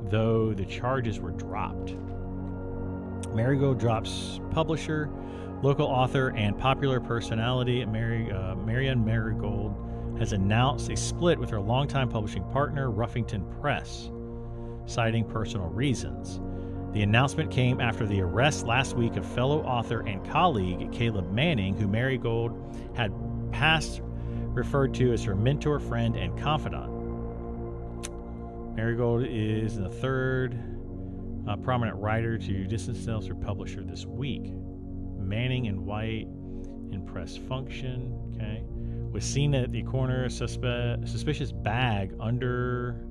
though the charges were dropped. Marigold drops publisher, local author, and popular personality. Marion Marigold has announced a split with her longtime publishing partner, Ruffington Press, citing personal reasons. The announcement came after the arrest last week of fellow author and colleague Caleb Manning, who Marigold had past referred to as her mentor, friend, and confidant. Marigold is the third prominent writer to distance themselves from publisher this week. Manning and White in press function, okay, was seen at the corner, suspicious bag under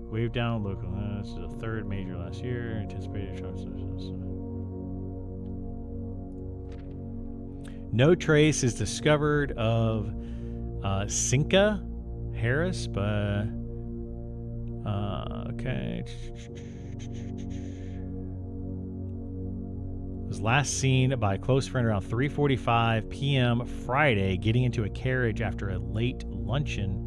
Wave down local. This is the third major last year. Anticipated. No trace is discovered of Cinca Harris, but okay. Was last seen by a close friend around 3:45 p.m. Friday, getting into a carriage after a late luncheon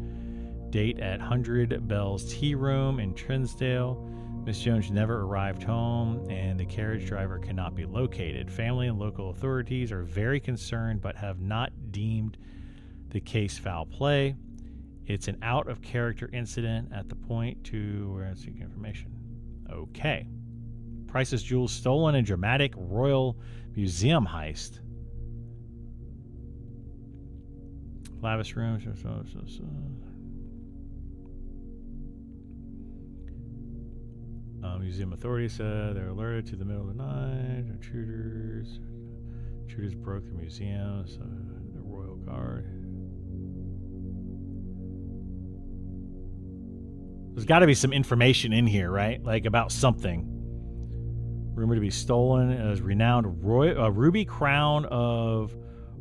date at 100 Bells Tea Room in Trinsdale. Miss Jones never arrived home, and the carriage driver cannot be located. Family and local authorities are very concerned, but have not deemed the case foul play. It's an out-of-character incident at the point to where I seek information. Okay. Priceless jewels stolen in dramatic Royal Museum heist. Lavish rooms. Museum authorities said they're alerted to the middle of the night. Intruders broke the museum. So the Royal Guard. There's got to be some information in here, right? Like about something. Rumored to be stolen as renowned ruby crown of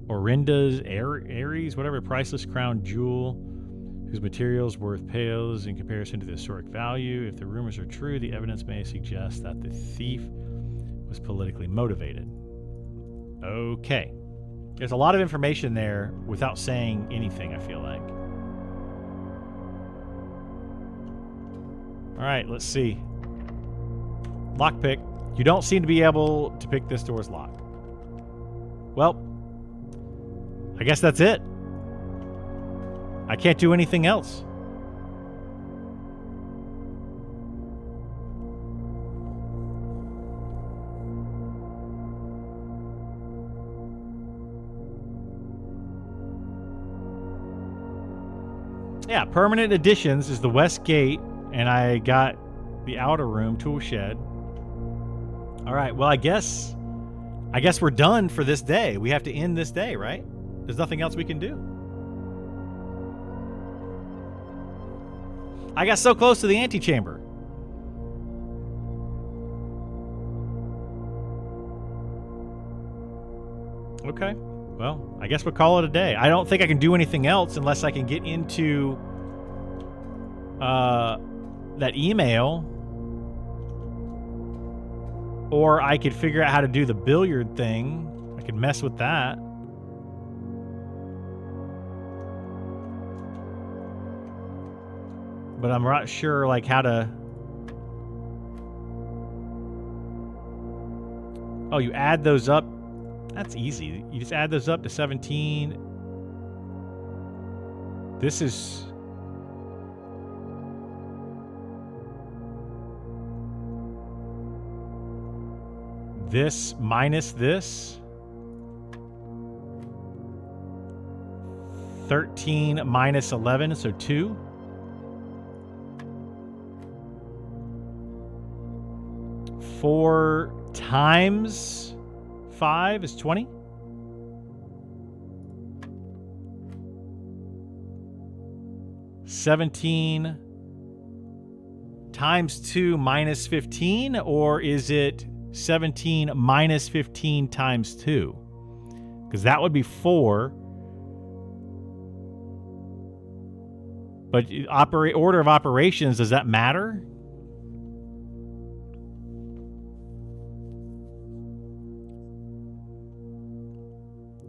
Orinda's Aries, whatever, priceless crown jewel, whose materials worth pales in comparison to the historic value. If the rumors are true, the evidence may suggest that the thief was politically motivated. Okay. There's a lot of information there without saying anything, I feel like. All right, let's see. Lockpick. You don't seem to be able to pick this door's lock. Well, I guess that's it. I can't do anything else. Yeah, permanent additions is the west gate, and I got the outer room, tool shed. All right, well, I guess we're done for this day. We have to end this day, right? There's nothing else we can do. I got so close to the antechamber. Okay. Well, I guess we'll call it a day. I don't think I can do anything else unless I can get into that email. Or I could figure out how to do the billiard thing. I could mess with that. But I'm not sure, like, how to... Oh, you add those up. That's easy. You just add those up to 17. This is... This minus this. 13 minus 11, so 2. Four times 5 is 20. $17 times 2 minus 15, or is it 17 minus 15 times 2? Because that would be 4. But order of operations, does that matter?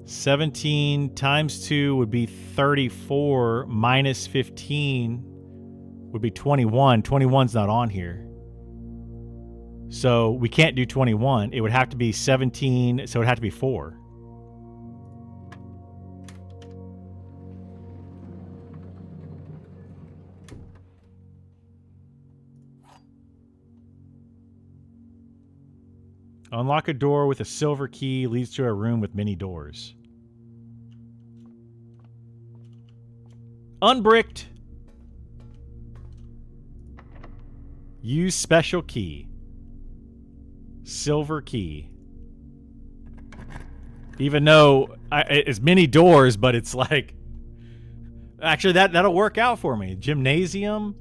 $17 times 2 would be 34, minus 15 would be 21. 21's not on here. So we can't do 21. It would have to be 17, so it would have to be 4. Unlock a door with a silver key, leads to a room with many doors. Unbricked. Use special key. Silver key. Even though it's many doors, but it's like... Actually, that'll work out for me. Gymnasium,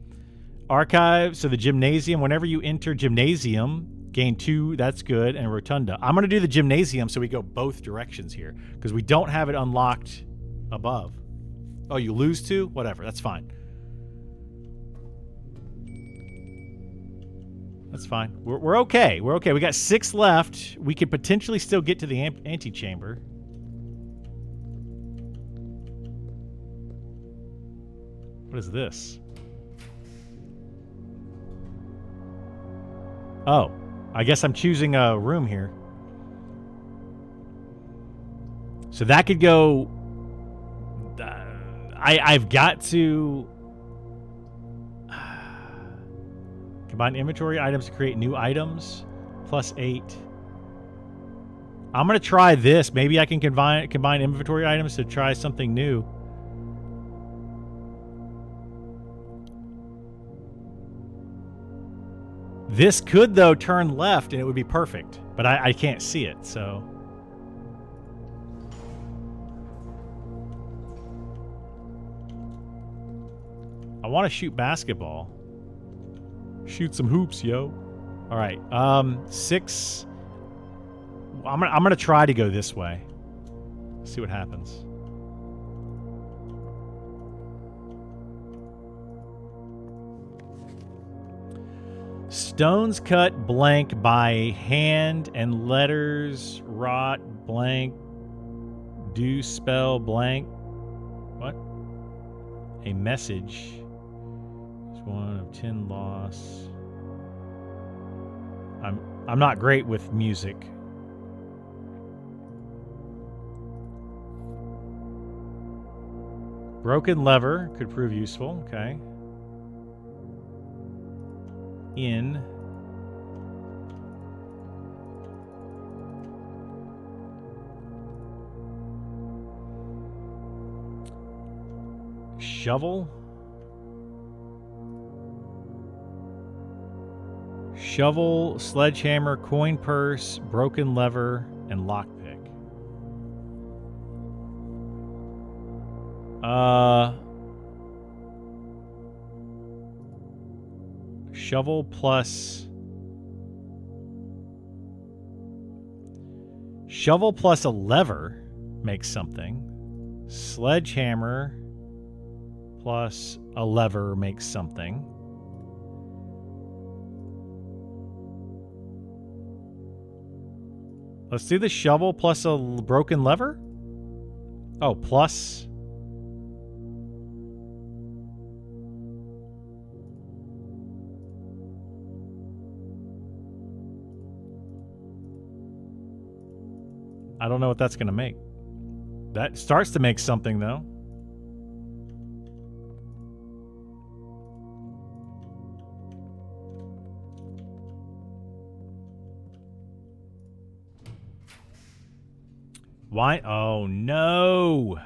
Archive, so the gymnasium, whenever you enter gymnasium, gain 2, that's good, and rotunda. I'm going to do the gymnasium so we go both directions here, because we don't have it unlocked above. Oh, you lose 2? Whatever, that's fine. That's fine. We're okay. We're okay. We got 6 left. We could potentially still get to the antechamber. What is this? Oh, I guess I'm choosing a room here. So that could go... I've got to... Combine inventory items to create new items. +8. I'm going to try this. Maybe I can combine inventory items to try something new. This could, though, turn left and it would be perfect. But I can't see it, so... I want to shoot basketball. Shoot some hoops, yo. All right. 6. I'm gonna try to go this way. See what happens. Stones cut blank by hand and letters rot blank. Do spell blank. What? A message. 1 of 10 loss. I'm not great with music. Broken lever could prove useful. Okay. In. Shovel. Shovel, sledgehammer, coin purse, broken lever, and lockpick. Shovel plus... Shovel plus a lever makes something. Sledgehammer plus a lever makes something. Let's do the shovel plus a broken lever? Oh, plus... I don't know what that's going to make. That starts to make something, though. Why? Oh, no.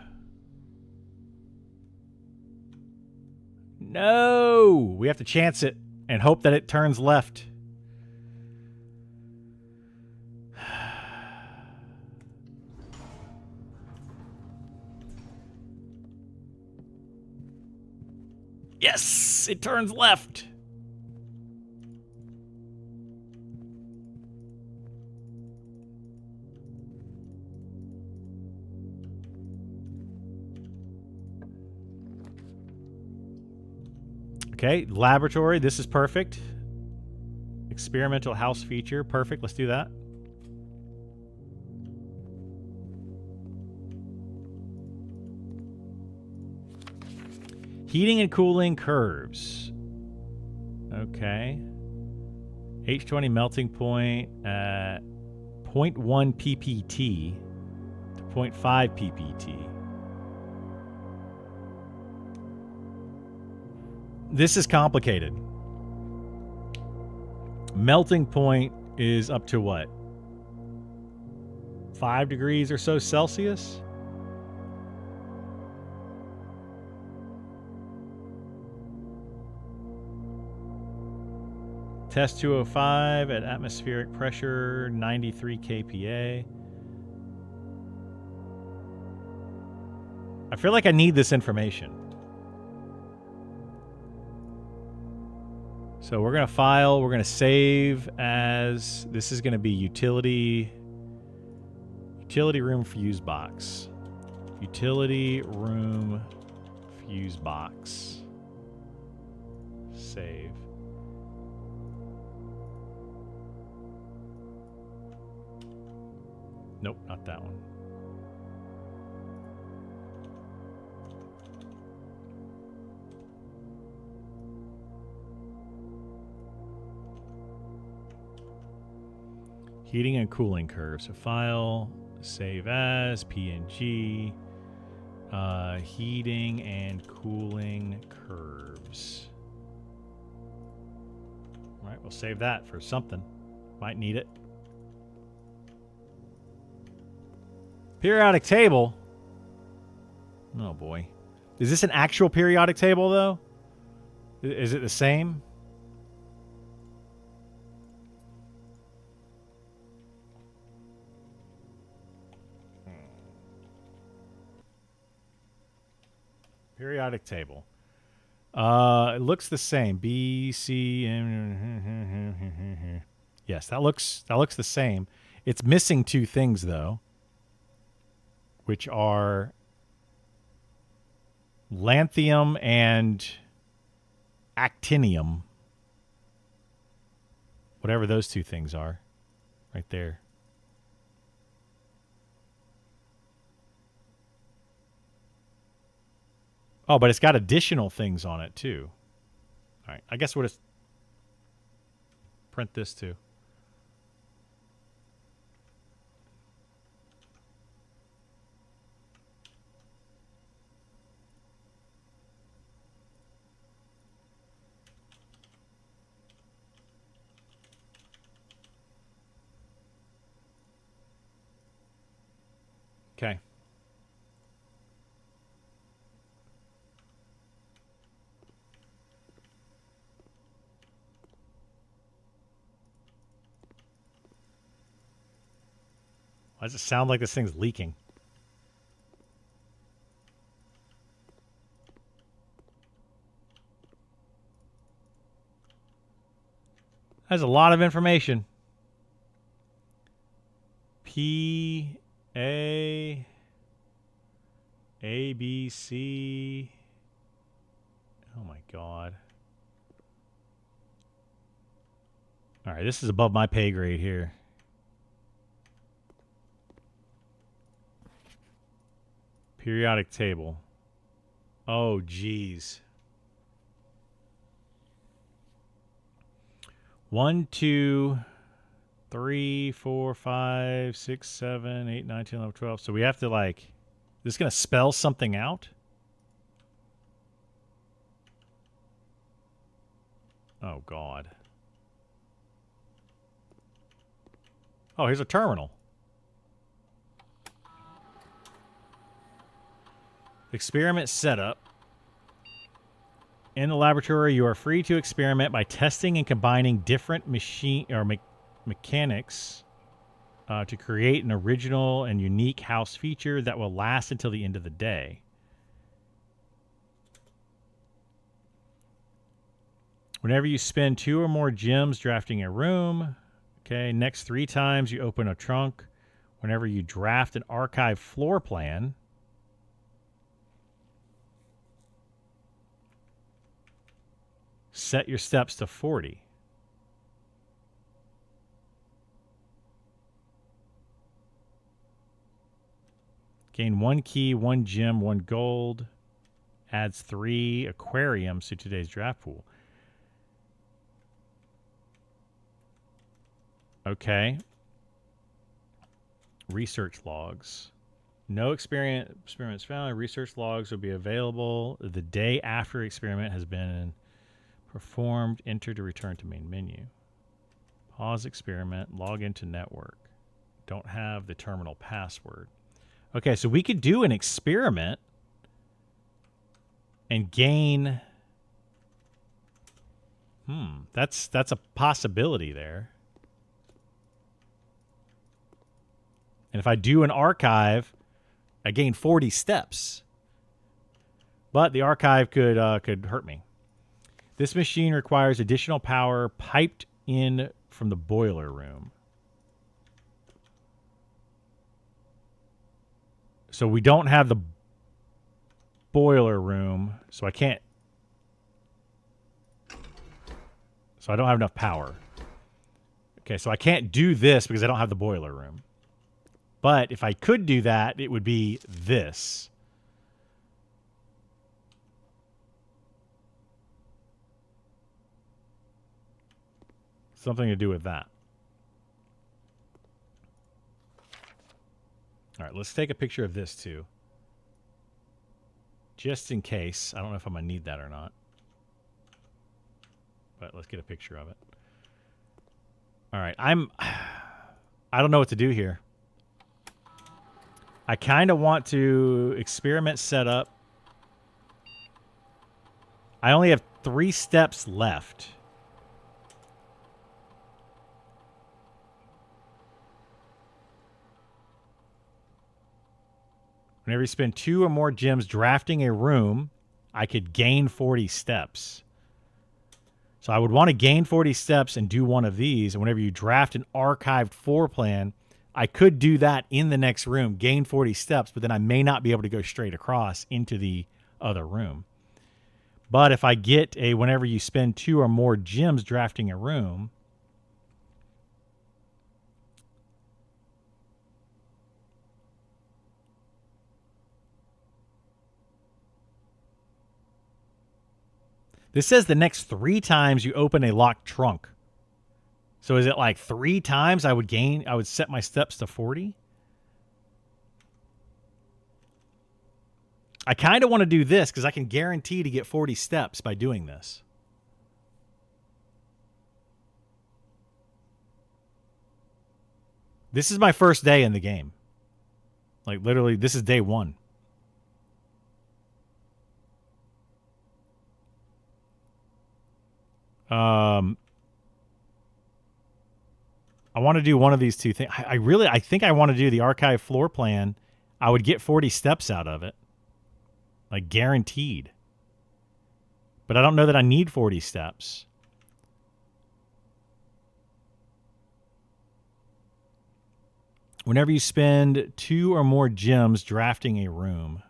No. We have to chance it and hope that it turns left. Yes, it turns left. Okay, laboratory, this is perfect. Experimental house feature, perfect, let's do that. Heating and cooling curves. Okay. H20 melting point at 0.1 ppt to 0.5 ppt. This is complicated. Melting point is up to what? 5 degrees or so Celsius? Test 205 at atmospheric pressure, 93 kPa. I feel like I need this information. So we're going to file. We're going to save as... This is going to be utility room fuse box. Utility room fuse box. Save. Nope, not that one. Heating and cooling curves. So file, save as, PNG, heating and cooling curves. All right, we'll save that for something. Might need it. Periodic table. Oh boy. Is this an actual periodic table though? Is it the same? Periodic table. It looks the same. B, C, M. Yes, that looks the same. It's missing two things though, which are lanthanum and actinium. Whatever those two things are, right there. Oh, but it's got additional things on it, too. All right. I guess we'll just print this, too. Okay. Why does it sound like this thing's leaking? That's a lot of information. P, A, B, C. Oh my God. All right, this is above my pay grade here. Periodic table. Oh, geez. 1, 2, 3, 4, 5, 6, 7, 8, 9, 10, 11, 12. So we have to like... Is this going to spell something out? Oh, God. Oh, here's a terminal. Experiment setup. In the laboratory, you are free to experiment by testing and combining different mechanics to create an original and unique house feature that will last until the end of the day. Whenever you spend 2 or more gems drafting a room, okay, next 3 times you open a trunk. Whenever you draft an archive floor plan, set your steps to 40. Gain 1 key, 1 gem, 1 gold. Adds 3 aquariums to today's draft pool. Okay. Research logs. No experiments found. Research logs will be available the day after experiment has been performed. Enter to return to main menu. Pause experiment. Log into network. Don't have the terminal password. Okay, so we could do an experiment and gain... That's a possibility there. And if I do an archive, I gain 40 steps. But the archive could hurt me. This machine requires additional power piped in from the boiler room. So we don't have the boiler room, so I can't. So I don't have enough power. Okay, so I can't do this because I don't have the boiler room. But if I could do that, it would be this. Something to do with that. All right, let's take a picture of this too. Just in case. I don't know if I'm going to need that or not. But let's get a picture of it. All right, I don't know what to do here. I kind of want to experiment setup. I only have 3 steps left. Whenever you spend 2 or more gems drafting a room, I could gain 40 steps. So I would want to gain 40 steps and do one of these. And whenever you draft an archived floor plan, I could do that in the next room, gain 40 steps, but then I may not be able to go straight across into the other room. But if I get a whenever you spend 2 or more gems drafting a room, this says the next 3 times you open a locked trunk. So is it like 3 times I would set my steps to 40? I kind of want to do this because I can guarantee to get 40 steps by doing this. This is my first day in the game. Like literally, this is day 1. I want to do one of these 2 things. I think I want to do the archive floor plan. I would get 40 steps out of it. Like guaranteed. But I don't know that I need 40 steps. Whenever you spend 2 or more gems drafting a room.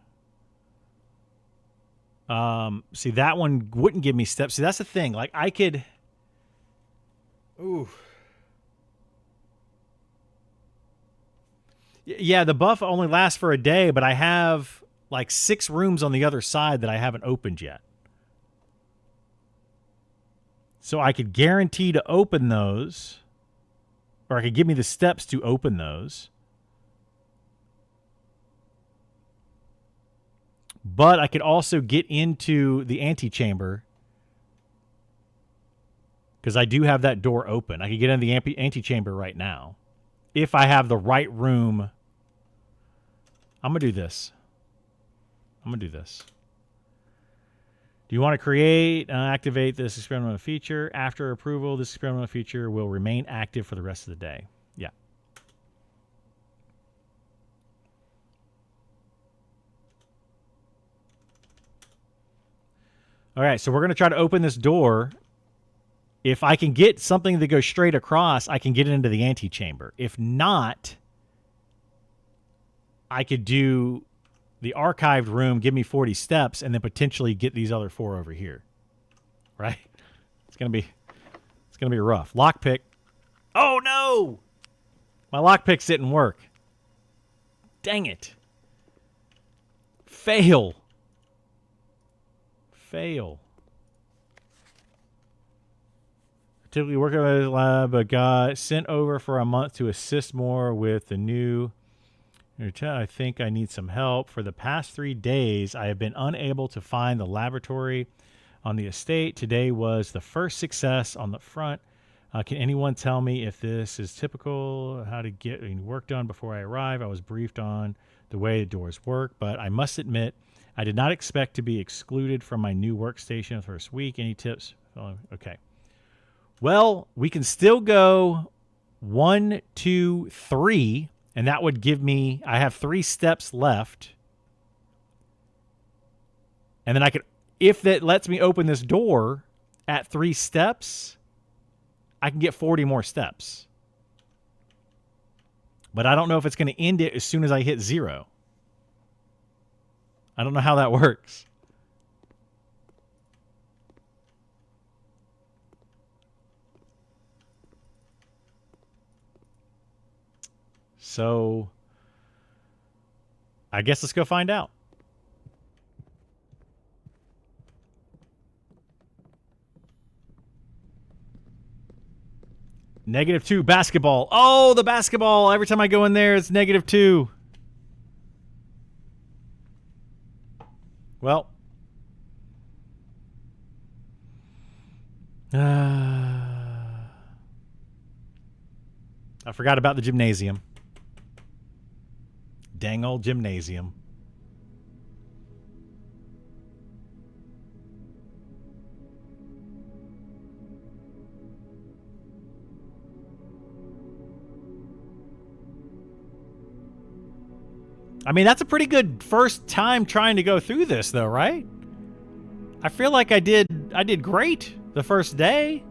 See, that one wouldn't give me steps. See, that's the thing. Like I could. Ooh. Yeah, the buff only lasts for a day, but I have like 6 rooms on the other side that I haven't opened yet. So I could guarantee to open those, or I could give me the steps to open those. But I could also get into the antechamber because I do have that door open. I could get in the antechamber right now if I have the right room. I'm going to do this. Do you want to create and activate this experimental feature? After approval, this experimental feature will remain active for the rest of the day. Yeah. All right, so we're going to try to open this door. If I can get something that goes straight across, I can get it into the antechamber. If not, I could do the archived room, give me 40 steps, and then potentially get these other 4 over here. Right? It's gonna be rough. Lockpick. Oh no! My lockpicks didn't work. Dang it. Fail. Typically working at a lab, but got sent over for a month to assist more with the new. I think I need some help. For the past 3 days, I have been unable to find the laboratory on the estate. Today was the first success on the front. Can anyone tell me if this is typical, how to get work done before I arrive? I was briefed on the way the doors work, but I must admit, I did not expect to be excluded from my new workstation the first week. Any tips? Okay. Well, we can still go 1, 2, 3. And that would give me, I have 3 steps left. And then I could, if that lets me open this door, at 3 steps, I can get 40 more steps. But I don't know if it's going to end it as soon as I hit 0. I don't know how that works. So, I guess let's go find out. -2 basketball. Oh, the basketball. Every time I go in there, it's -2. Well. I forgot about the gymnasium. Dang old gymnasium. I mean, that's a pretty good first time trying to go through this, though, right? I feel like I did great the first day.